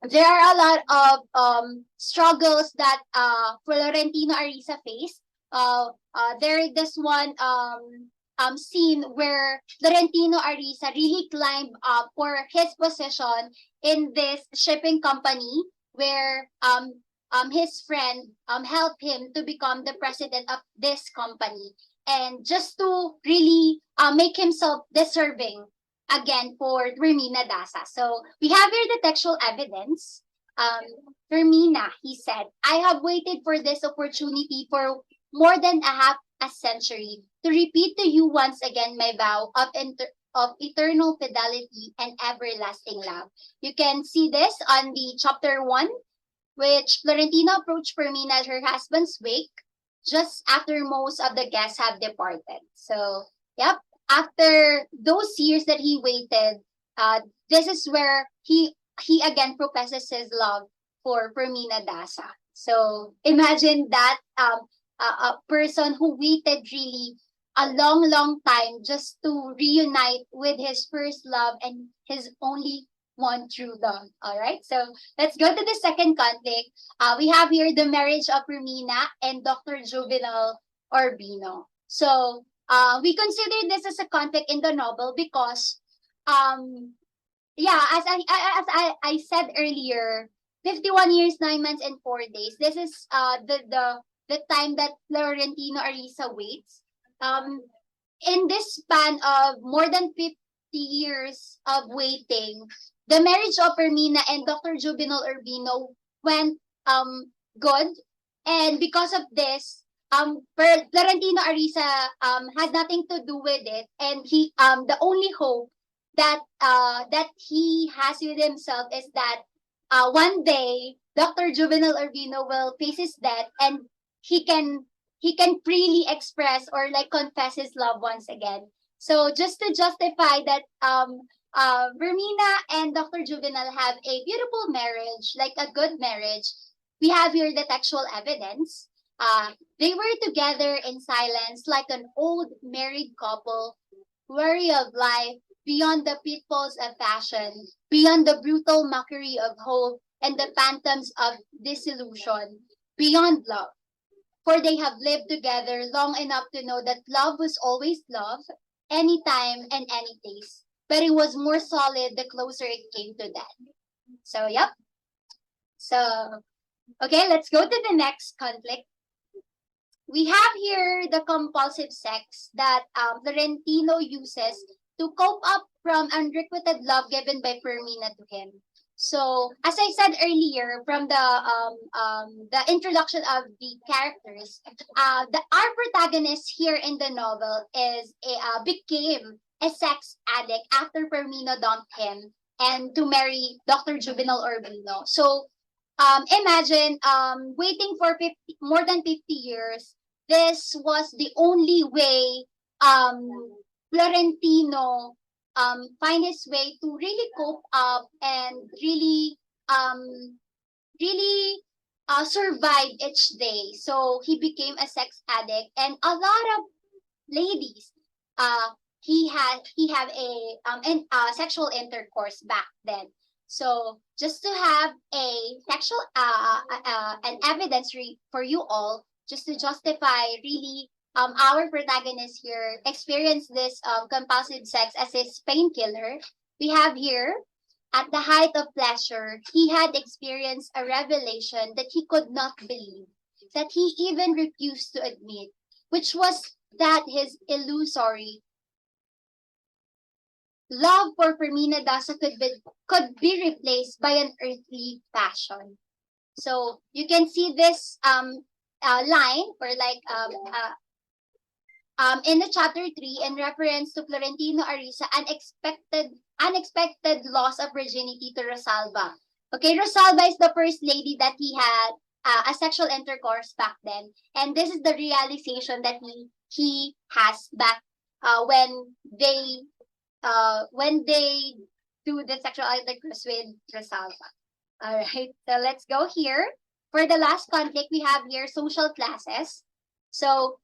there are a lot of struggles that Florentino Arisa faced. There is this one scene where Florentino Arisa really climbed up for his position in this shipping company where his friend helped him to become the president of this company and just to really make himself deserving again for Fermina Daza. So we have here the textual evidence. Fermina, he said, I have waited for this opportunity for more than a half a century to repeat to you once again my vow of eternal fidelity and everlasting love. You can see this on the chapter 1, which Florentino approached Fermina at her husband's wake just after most of the guests have departed. So, yep, after those years that he waited, this is where he again professes his love for Fermina Daza. So imagine that a person who waited really a long time just to reunite with his first love and his only one true love. All right, so let's go to the second conflict. We have here the marriage of Fermina and Dr. Juvenal Urbino. So we consider this as a conflict in the novel because um, yeah, as I said earlier, 51 years, 9 months, and 4 days. This is the time that Florentino Arisa waits. Um, in this span of more than 50 years of waiting, the marriage of Ermina and Dr. Juvenal Urbino went good, and because of this, Florentino Arisa has nothing to do with it, and he the only hope that he has with himself is that one day Dr. Juvenal Urbino will face his death and he can he can freely express or like confess his love once again. So just to justify that Vermina and Dr. Juvenal have a beautiful marriage, like a good marriage, we have here the textual evidence. They were together in silence like an old married couple, weary of life, beyond the pitfalls of fashion, beyond the brutal mockery of hope and the phantoms of disillusion, beyond love. For they have lived together long enough to know that love was always love, anytime and any place. But it was more solid the closer it came to that. So, yep. So, okay, let's go to the next conflict. We have here the compulsive sex that Florentino uses to cope up from unrequited love given by Fermina to him. So, as I said earlier, from the introduction of the characters, our protagonist here in the novel is became a sex addict after Fermina dumped him and to marry Dr. Juvenal Urbino. So, imagine waiting for 50, more than 50 years. This was the only way um, Florentino find his way to really cope up and um, really survive each day. So he became a sex addict, and a lot of ladies, uh, he have sexual intercourse back then. So just to have a sexual an evidence for you all, just to justify really our protagonist here experienced this compulsive sex as his painkiller. We have here at the height of pleasure, he had experienced a revelation that he could not believe, that he even refused to admit, which was that his illusory love for Fermina Daza could be replaced by an earthly passion. So you can see this line or like in the chapter 3 in reference to Florentino Arisa unexpected loss of virginity to Rosalba. Okay, Rosalba is the first lady that he had a sexual intercourse back then, and this is the realization that he has back when they do the sexual intercourse with Rosalba. All right, so let's go here. For the last conflict, we have here social classes. So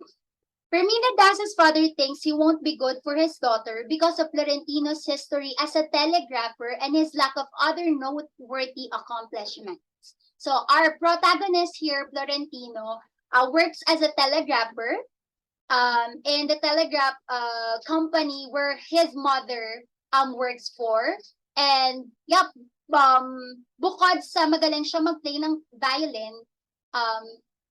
Fermina Daza's father thinks he won't be good for his daughter because of Florentino's history as a telegrapher and his lack of other noteworthy accomplishments. So our protagonist here, Florentino, works as a telegrapher in the telegraph company where his mother works for. And yep, bukod sa magaling siya mag-play ng violin,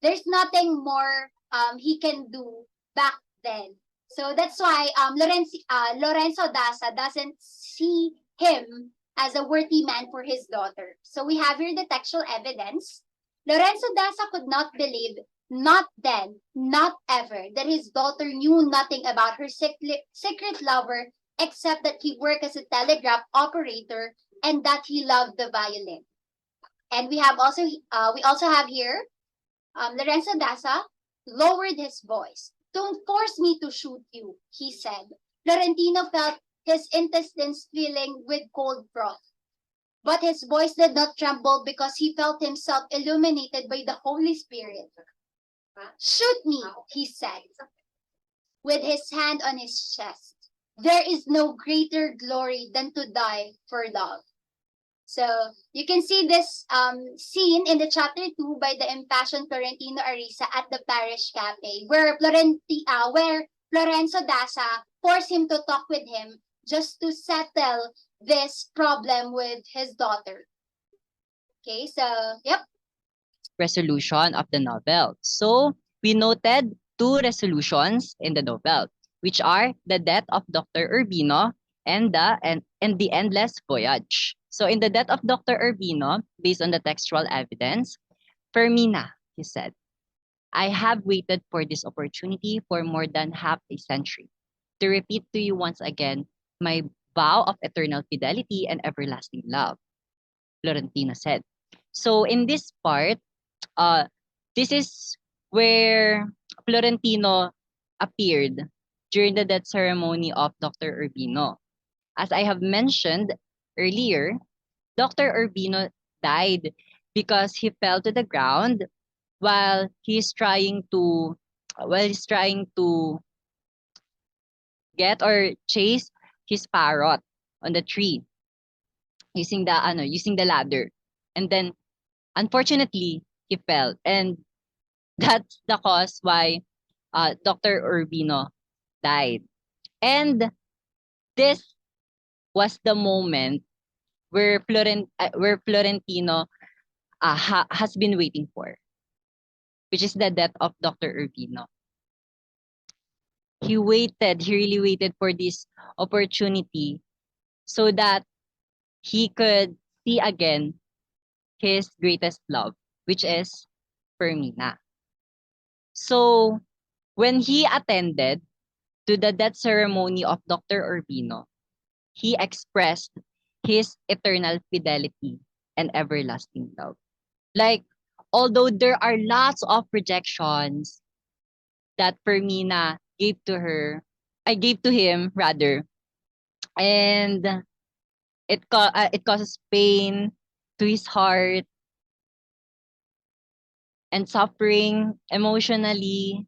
there's nothing more he can do back then. So that's why Lorenzo Daza doesn't see him as a worthy man for his daughter. So we have here the textual evidence. Lorenzo Daza could not believe, not then, not ever, that his daughter knew nothing about her secret lover except that he worked as a telegraph operator and that he loved the violin. And we also have here Lorenzo Daza lowered his voice. Don't force me to shoot you, he said. Florentino felt his intestines filling with cold froth. But his voice did not tremble because he felt himself illuminated by the Holy Spirit. Shoot me, he said, with his hand on his chest. There is no greater glory than to die for love. So you can see this scene in the chapter 2 by the impassioned Florentino Arisa at the parish cafe, where Lorenzo Dasa forced him to talk with him just to settle this problem with his daughter. Okay, so yep. Resolution of the novel. So we noted two resolutions in the novel, which are the death of Dr. Urbino and the endless voyage. So in the death of Dr. Urbino, based on the textual evidence, Fermina, he said, I have waited for this opportunity for more than half a century to repeat to you once again my vow of eternal fidelity and everlasting love, Florentino said. So in this part, uh, this is where Florentino appeared during the death ceremony of Dr. Urbino. As I have mentioned earlier, Dr. Urbino died because he fell to the ground while he's trying to get or chase his parrot on the tree using the ladder. And then unfortunately he fell, and that's the cause why Dr. Urbino died. And this was the moment where Florentino has been waiting for, which is the death of Dr. Urbino. He really waited for this opportunity so that he could see again his greatest love, which is Fermina. So when he attended to the death ceremony of Dr. Urbino, he expressed his eternal fidelity and everlasting love. Like, although there are lots of rejections that Fermina gave to him rather, and it causes pain to his heart and suffering emotionally,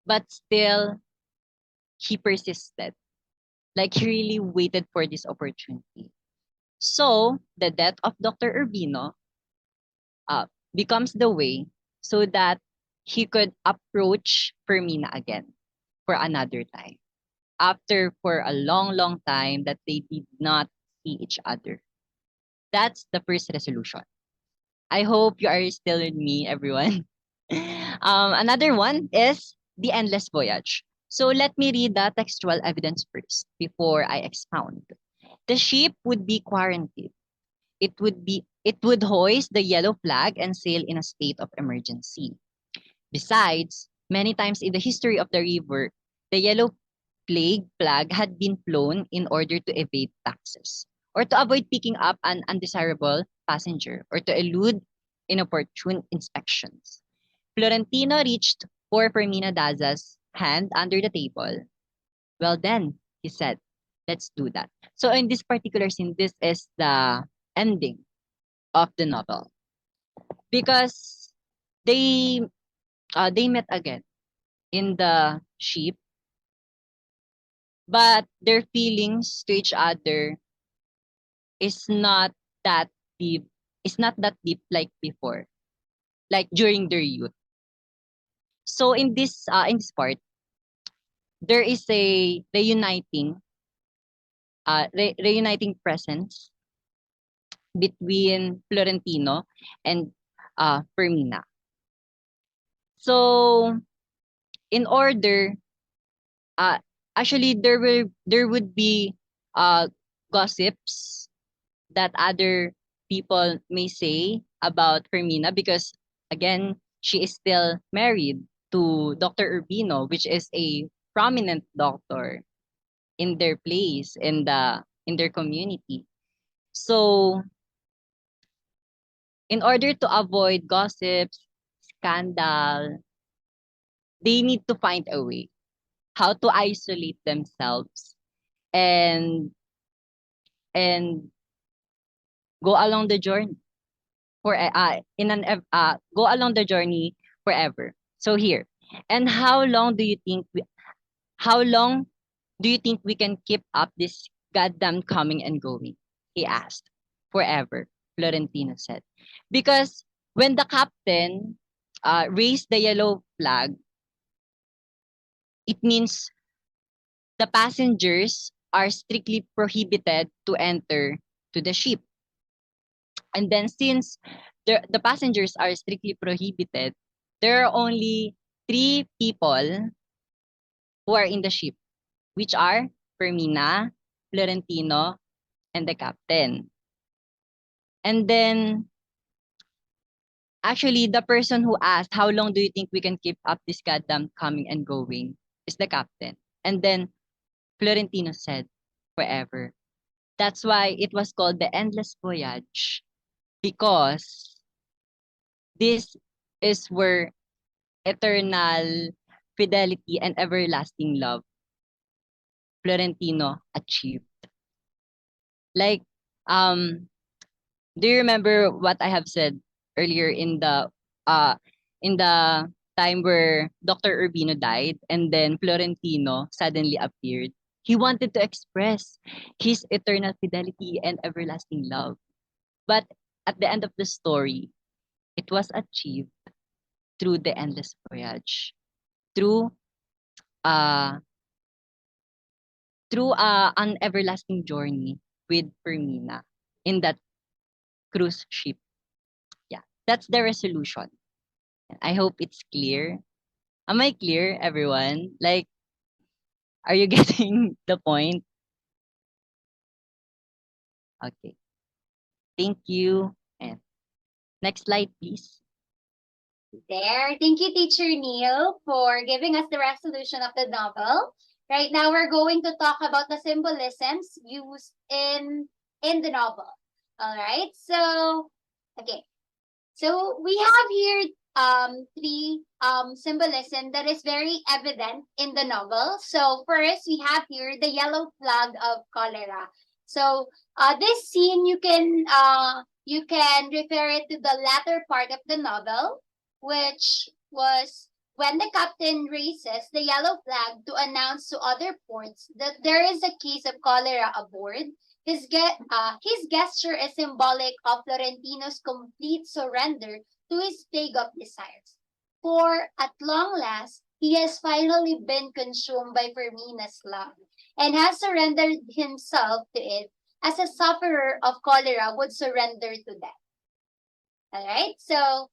but still he persisted. Like he really waited for this opportunity. So the death of Dr. Urbino becomes the way so that he could approach Fermina again for another time. After for a long, long time that they did not see each other. That's the first resolution. I hope you are still with me, everyone. Another one is the endless voyage. So let me read the textual evidence first before I expound. The ship would be quarantined. It would hoist the yellow flag and sail in a state of emergency. Besides, many times in the history of the river, the yellow plague flag had been flown in order to evade taxes, or to avoid picking up an undesirable passenger, or to elude inopportune inspections. Florentino reached for Fermina Daza's hand under the table. Well then, he said, let's do that. So in this particular scene, this is the ending of the novel. Because they they met again in the ship, but their feelings to each other is not that deep. It's not that deep like before, like during their youth. So in this part, there is a reuniting presence between Florentino and Fermina. So in order, uh, actually there would be uh gossips that other people may say about Fermina, because again she is still married to Dr. Urbino, which is a prominent doctor. in their place in their community. So in order to avoid gossips, scandal, they need to find a way how to isolate themselves and and go along the journey for go along the journey forever. So here, and how long do you think we can keep up this goddamn coming and going? He asked. Forever, Florentino said. Because when the captain raised the yellow flag, it means the passengers are strictly prohibited to enter to the ship. And then since the passengers are strictly prohibited, there are only three people who are in the ship, which are Fermina, Florentino, and the captain. And then actually the person who asked, how long do you think we can keep up this goddamn coming and going, is the captain. And then Florentino said, forever. That's why it was called the endless voyage, because this is where eternal fidelity and everlasting love Florentino achieved. Like, do you remember what I have said earlier uh in the time where Dr. Urbino died and then Florentino suddenly appeared? He wanted to express his eternal fidelity and everlasting love. But at the end of the story, it was achieved through the endless voyage, through uh an everlasting journey with Fermina in that cruise ship. Yeah, that's the resolution. I hope it's clear. Am I clear, everyone? Like, are you getting the point? Okay, thank you. And next slide, please. There. Thank you, Teacher Neil, for giving us the resolution of the novel. Right now, we're going to talk about the symbolisms used in the novel. All right. So, okay. So we have here three symbolism that is very evident in the novel. So first, we have here the yellow flag of cholera. So this scene you can refer it to the latter part of the novel, which was when the captain raises the yellow flag to announce to other ports that there is a case of cholera aboard. His gesture is symbolic of Florentino's complete surrender to his plague of desires. For at long last, he has finally been consumed by Fermina's love and has surrendered himself to it as a sufferer of cholera would surrender to death. All right, so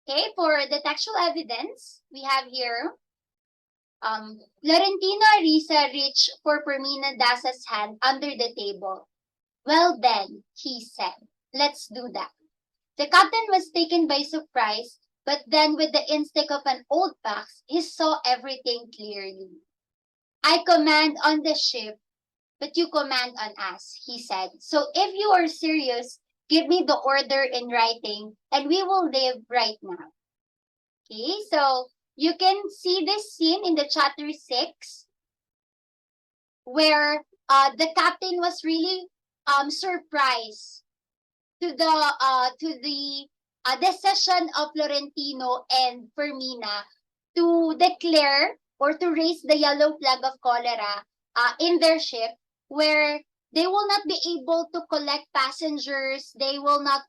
okay, for the textual evidence, we have here Florentino Arisa reached for Fermina Daza's hand under the table. Well then, he said, let's do that. The captain was taken by surprise, but then with the instinct of an old fox, he saw everything clearly. I command on the ship, but you command on us, he said. So if you are serious, give me the order in writing, and we will live right now. Okay, so you can see this scene in the chapter 6, where the captain was really surprised to the decision of Florentino and Fermina to declare or to raise the yellow flag of cholera in their ship, where they will not be able to collect passengers. They will not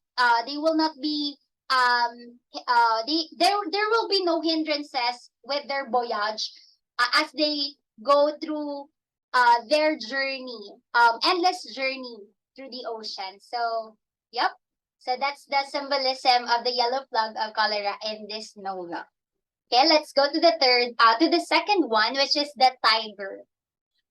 be there will be no hindrances with their voyage as they go through their journey, endless journey through the ocean. So yep. So that's the symbolism of the yellow flag of cholera in this novel. Okay, let's go to the second one, which is the tiger.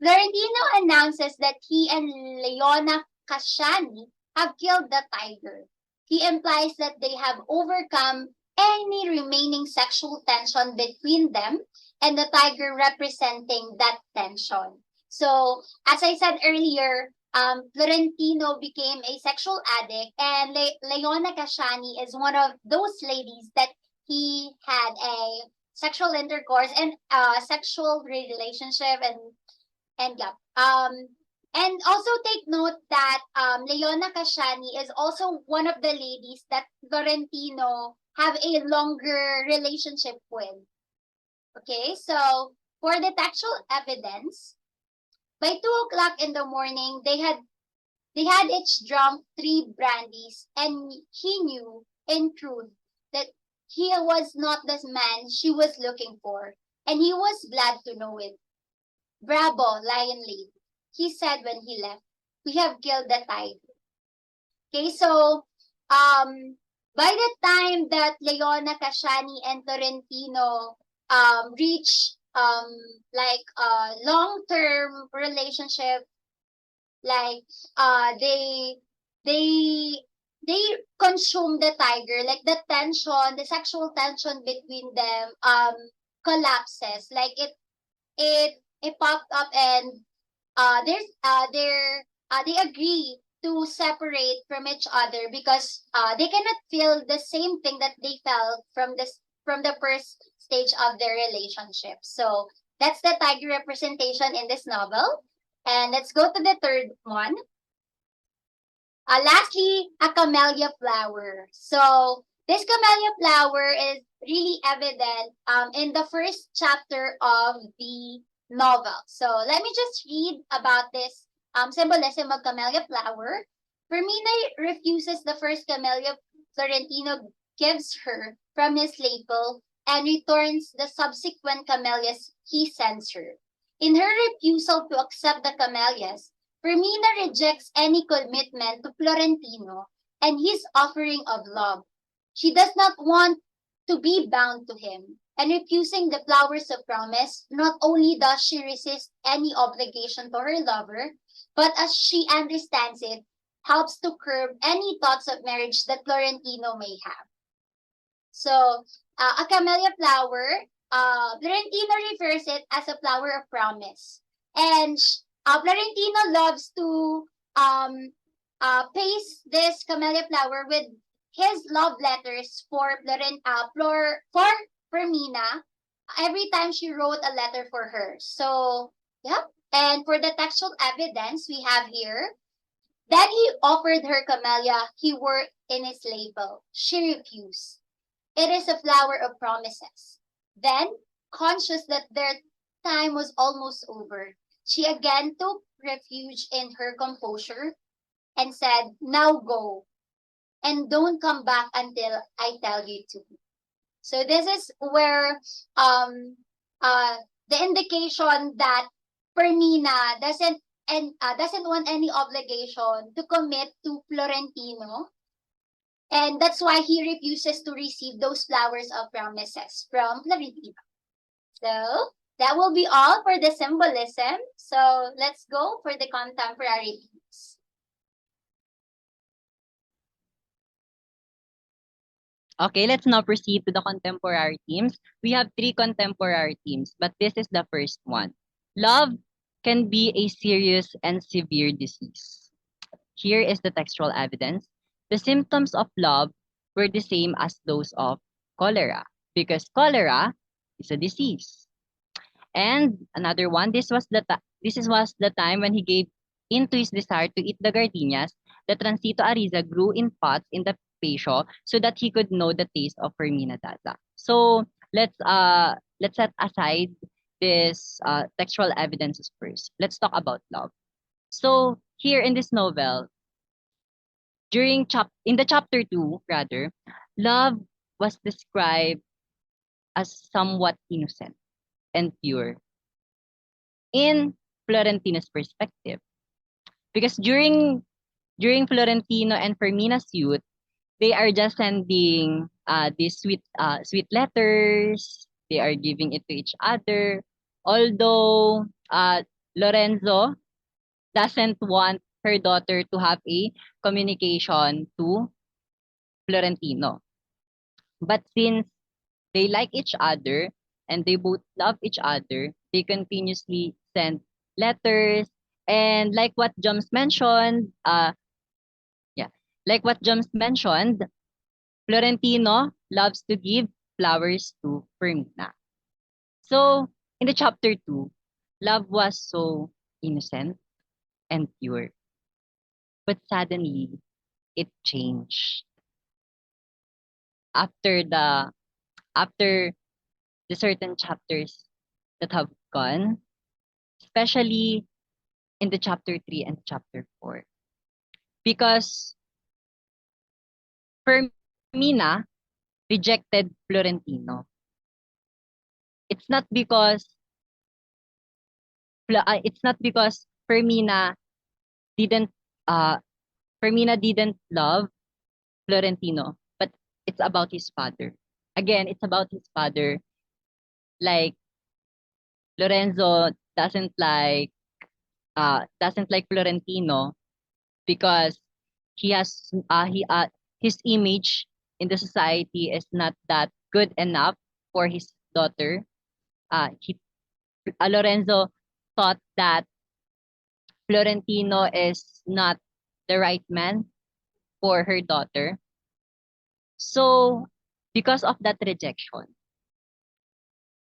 Florentino announces that he and Leona Casciani have killed the tiger. He implies that they have overcome any remaining sexual tension between them and the tiger representing that tension. So, as I said earlier, Florentino became a sexual addict, and Leona Casciani is one of those ladies that he had a sexual intercourse and sexual relationship, and yeah. And also take note that Leona Casciani is also one of the ladies that Florentino have a longer relationship with. Okay, so for the textual evidence, by 2 o'clock in the morning, they had each drunk 3 brandies, and he knew, in truth, that he was not the man she was looking for, and he was glad to know it. Bravo, Lion Lady, he said when he left. We have killed the tiger. Okay, so by the time that Leona Casciani and Torrentino reach like a long-term relationship, like they they consume the tiger, like the sexual tension between them collapses, like it popped up, and they agree to separate from each other because they cannot feel the same thing that they felt from the first stage of their relationship. So that's the tiger representation in this novel. And let's go to the third one. Lastly, a camellia flower. So this camellia flower is really evident in the first chapter of the novel. So let me just read about this symbolism of camellia flower. Firmina refuses the first camellia Florentino gives her from his label and returns the subsequent camellias he sends her. In her refusal to accept the camellias, Firmina rejects any commitment to Florentino and his offering of love. She does not want to be bound to him, and refusing the flowers of promise, not only does she resist any obligation to her lover, but as she understands it, helps to curb any thoughts of marriage that Florentino may have. So, a camellia flower, Florentino refers it as a flower of promise. And Florentino loves to paste this camellia flower with his love letters for Fermina every time she wrote a letter for her. So, yep. And for the textual evidence we have here, then he offered her camellia he wore in his label. She refused. It is a flower of promises. Then, conscious that their time was almost over, she again took refuge in her composure and said, "Now go, and don't come back until I tell you to." So this is where the indication that Fermina doesn't want any obligation to commit to Florentino, and that's why he refuses to receive those flowers of promises from Florentino. So that will be all for the symbolism. So let's go for the contemporary themes. Okay, let's now proceed to the contemporary themes. We have 3 contemporary themes, but this is the first one. Love can be a serious and severe disease. Here is the textual evidence. The symptoms of love were the same as those of cholera, because cholera is a disease. And another one, was the time when he gave into his desire to eat the gardenias. The Transito Ariza grew in pots in the patio so that he could know the taste of Fermina Daza. So let's set aside this textual evidences first. Let's talk about love. So here in this novel, in the chapter 2 rather, love was described as somewhat innocent and pure in Florentino's perspective. Because during Florentino and Fermina's youth, they are just sending these sweet letters. They are giving it to each other. Although Lorenzo doesn't want her daughter to have a communication to Florentino. But since they like each other and they both love each other, they continuously send letters, and like what Joms mentioned, yeah, like what Joms mentioned, Florentino loves to give flowers to Fermina. So, in the chapter 2, love was so innocent and pure, but suddenly it changed after after the certain chapters that have gone, especially in the chapter 3 and chapter 4. Because Fermina rejected Florentino. It's not because didn't uh Fermina didn't love Florentino, but it's about his father. Again, it's about his father. Like Lorenzo doesn't like Florentino because he has his image in the society is not that good enough for his daughter. He Lorenzo thought that Florentino is not the right man for her daughter. So because of that rejection,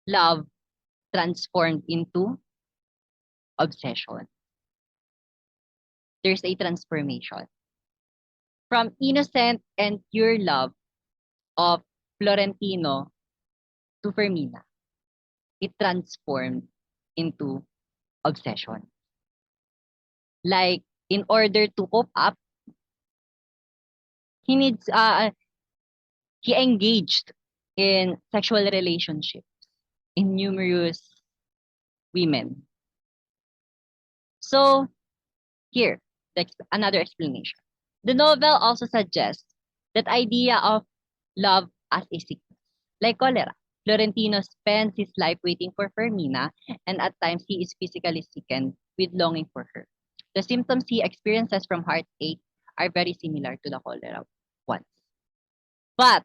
love transformed into obsession. There's a transformation from innocent and pure love of Florentino to Fermina. It transformed into obsession. Like in order to cope up, he needs he engaged in sexual relationships in numerous women. So here, another explanation. The novel also suggests that idea of love as a sickness, like cholera. Florentino spends his life waiting for Fermina, and at times he is physically sickened with longing for her. The symptoms he experiences from heartache are very similar to the cholera ones. But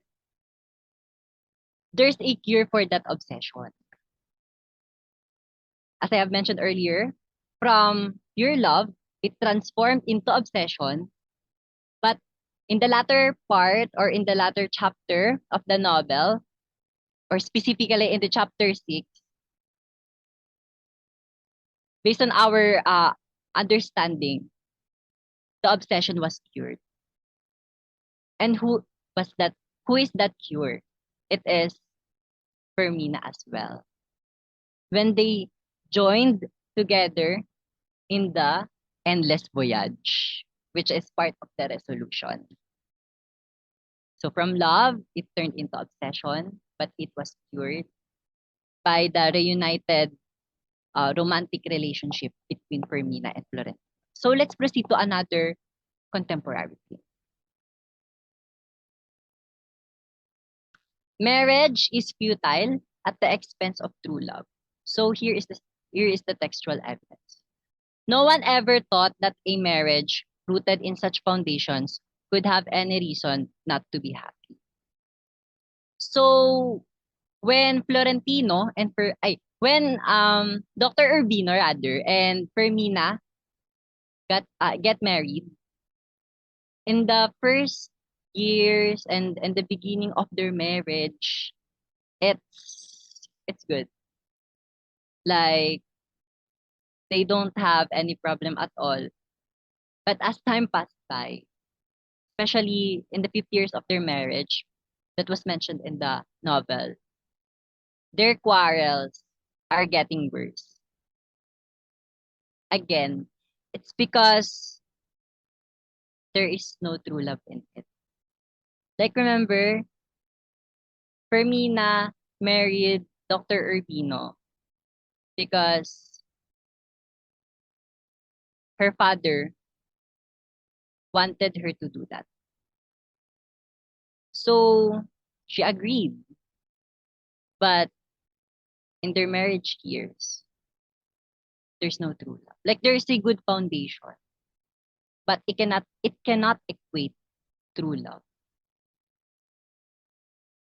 there's a cure for that obsession. As I have mentioned earlier, from pure love, it transformed into obsession. But in the latter part or in the latter chapter of the novel, or specifically in the chapter 6, based on our understanding, the obsession was cured. And was that? Who is that cure? It is Fermina as well. When they joined together in the endless voyage, which is part of the resolution. So from love, it turned into obsession, but it was cured by the reunited romantic relationship between Fermina and Florentino. So let's proceed to another contemporary theme. Marriage is futile at the expense of true love. So here is the textual evidence. No one ever thought that a marriage rooted in such foundations could have any reason not to be happy. So when Florentino and when Dr. Urbino rather and Fermina get married, in the first years and the beginning of their marriage, it's good. Like they don't have any problem at all. But as time passed by, especially in the 5 years of their marriage that was mentioned in the novel, their quarrels are getting worse. Again, it's because there is no true love in it. Like remember, Fermina married Dr. Urbino because her father wanted her to do that. So she agreed. But in their marriage years, there's no true love. Like there's a good foundation, but it cannot equate true love.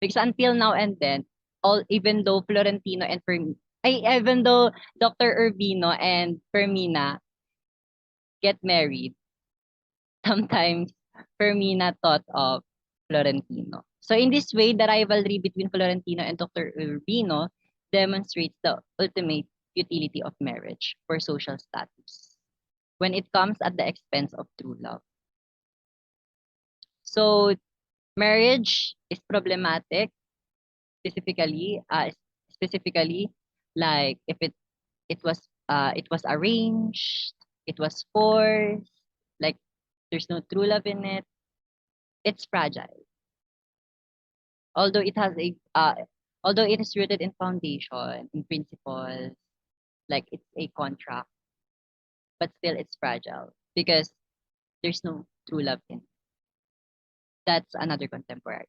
Because until now and then, all even though Florentino and Even though Dr. Urbino and Fermina get married, sometimes Fermina thought of Florentino. So in this way, the rivalry between Florentino and Dr. Urbino demonstrates the ultimate utility of marriage for social status when it comes at the expense of true love. So marriage is problematic specifically specifically like if it was arranged, it was forced, like there's no true love in it, it's fragile. Although it has a although it is rooted in foundation, in principles, like it's a contract, but still it's fragile because there's no true love in it. That's another contemporary.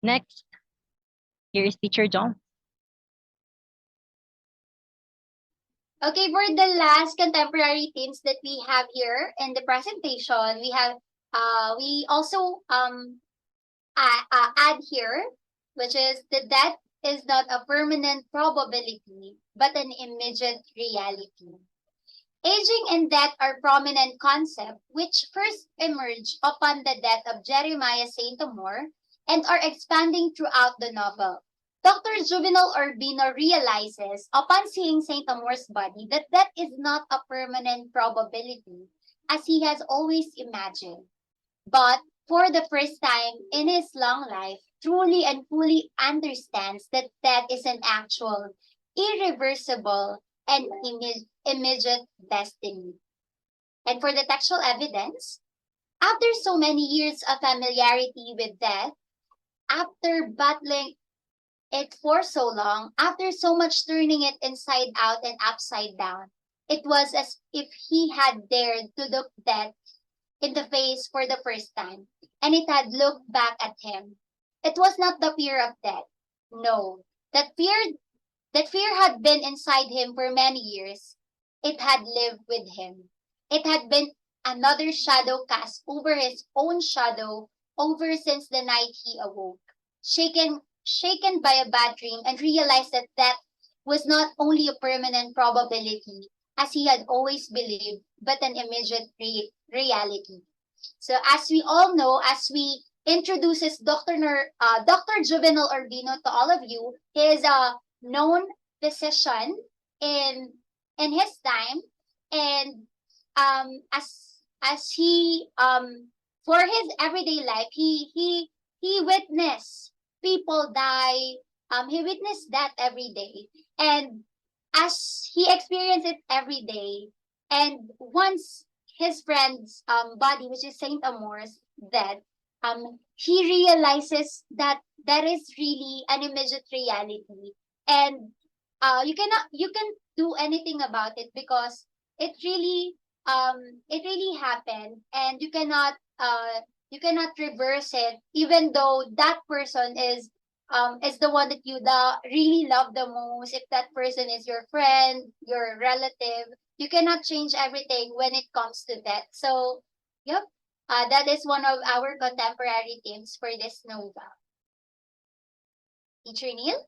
Next, here is Teacher John. Okay, for the last contemporary themes that we have here in the presentation, we also add here, which is the death is not a permanent probability, but an immediate reality. Aging and death are prominent concepts which first emerged upon the death of Jeremiah Saint Amour and are expanding throughout the novel. Dr. Juvenal Urbino realizes upon seeing Saint Amour's body that death is not a permanent probability as he has always imagined, but for the first time in his long life, truly and fully understands that death is an actual, irreversible, and immediate destiny. And for the textual evidence, after so many years of familiarity with death, after battling it for so long, after so much turning it inside out and upside down, it was as if he had dared to look death in the face for the first time, and it had looked back at him. It was not the fear of death. No, that fear had been inside him for many years. It had lived with him. It had been another shadow cast over his own shadow over since the night he awoke, shaken by a bad dream and realized that death was not only a permanent probability, as he had always believed, but an immediate reality. So as we all know, as we introduces Dr. Juvenal Urbino to all of you, he is a known physician in in his time, and as he for his everyday life, he witnessed people die. He witnessed that every day, and as he experienced it every day, and once his friend's body, which is Saint Amour's dead, he realizes that that is really an immediate reality, and you can do anything about it because it really it really happened, and you cannot reverse it, even though that person is the one that you really love the most. If that person is your friend, your relative, you cannot change everything when it comes to that. So, yep, that is one of our contemporary themes for this Nova. Teacher Neil?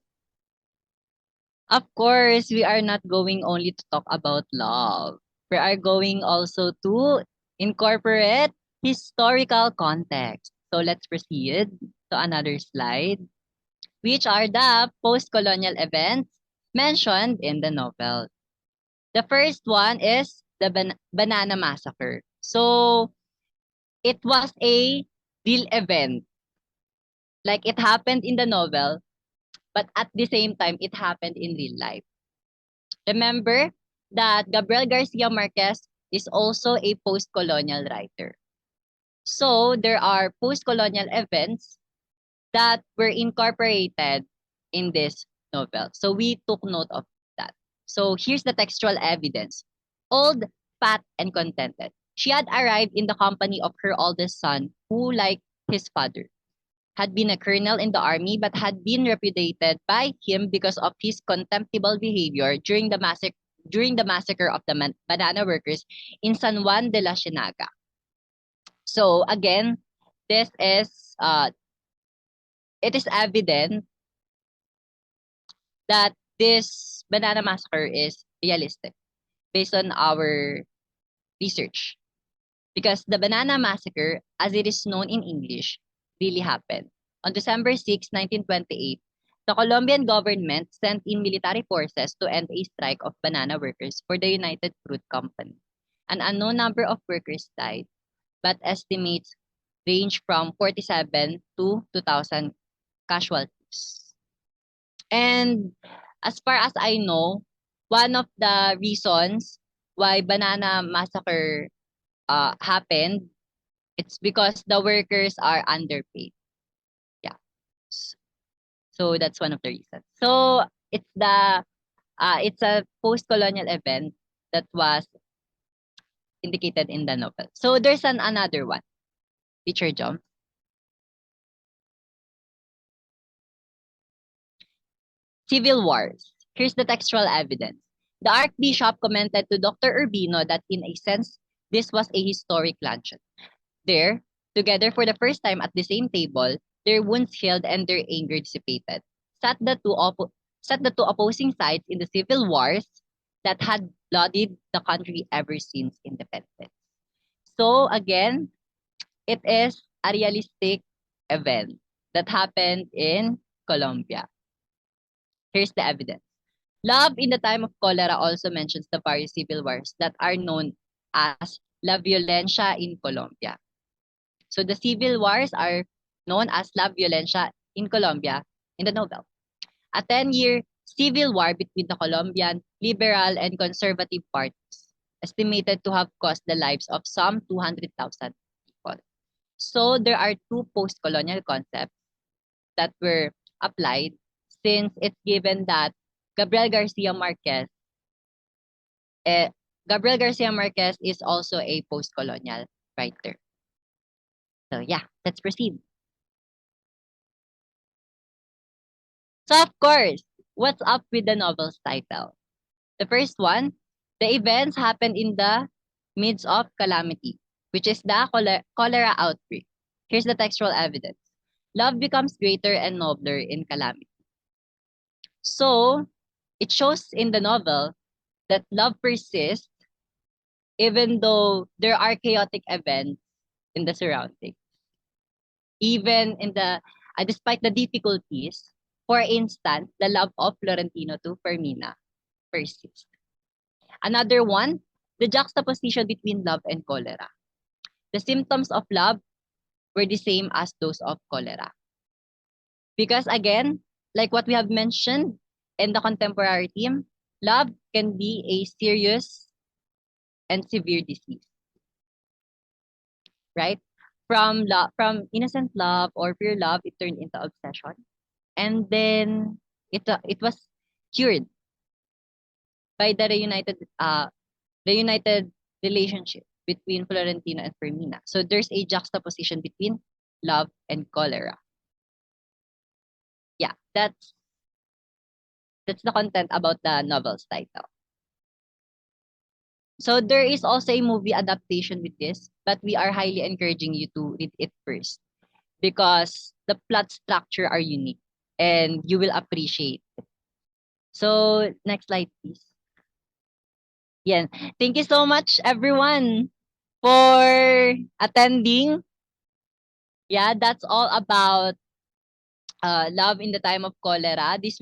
Of course, we are not going only to talk about love. We are going also to incorporate historical context. So let's proceed to another slide, which are the post-colonial events mentioned in the novel. The first one is the Banana Massacre. So it was a real event. Like it happened in the novel, but at the same time, it happened in real life. Remember that Gabriel Garcia Marquez is also a post-colonial writer. So there are post-colonial events that were incorporated in this novel. So we took note of that. So here's the textual evidence. Old, fat, and contented. She had arrived in the company of her oldest son, who, like his father, had been a colonel in the army but had been repudiated by him because of his contemptible behavior during the massacre of the banana workers in San Juan de la Cienaga. So again, this is it is evident that this banana massacre is realistic based on our research. Because the banana massacre, as it is known in English, really happened. On December 6, 1928, the Colombian government sent in military forces to end a strike of banana workers for the United Fruit Company. An unknown number of workers died, but estimates range from 47 to 2,000 casualties. And as far as I know, one of the reasons why banana massacre happened, it's because the workers are underpaid. Yeah. S- So that's one of the reasons. So it's a post-colonial event that was indicated in the novel. So there's another one, Teacher John. Civil Wars. Here's the textual evidence. The Archbishop commented to Dr. Urbino that in a sense, this was a historic luncheon. There, together for the first time at the same table, their wounds healed and their anger dissipated. Sat the two, oppo- Sat the two opposing sides in the civil wars that had bloodied the country ever since independence. So again, it is a realistic event that happened in Colombia. Here's the evidence. Love in the time of cholera also mentions the various civil wars that are known as La Violencia in Colombia. So the civil wars are known as La Violencia in Colombia in the novel. A 10-year civil war between the Colombian liberal and conservative parties, estimated to have cost the lives of some 200,000 people. So there are two post-colonial concepts that were applied since it's given that Gabriel Garcia Marquez eh, Gabriel Garcia Marquez is also a post-colonial writer. So yeah, let's proceed. So of course, what's up with the novel's title? The first one, the events happened in the midst of calamity, which is the cholera outbreak. Here's the textual evidence. Love becomes greater and nobler in calamity. So, it shows in the novel that love persists even though there are chaotic events in the surroundings. Even in despite the difficulties, for instance, the love of Florentino to Fermina persists. Another one, the juxtaposition between love and cholera. The symptoms of love were the same as those of cholera. Because again, like what we have mentioned in the contemporary theme, love can be a serious and severe disease, right? From innocent love or pure love, it turned into obsession, and then it was cured by the united relationship between Florentino and Fermina. So there's a juxtaposition between love and cholera. Yeah, that's the content about the novel's title. So there is also a movie adaptation with this, but we are highly encouraging you to read it first because the plot structure are unique and you will appreciate it. So next slide, please. Yeah. Thank you so much, everyone, for attending. Yeah, that's all about love in the time of cholera. This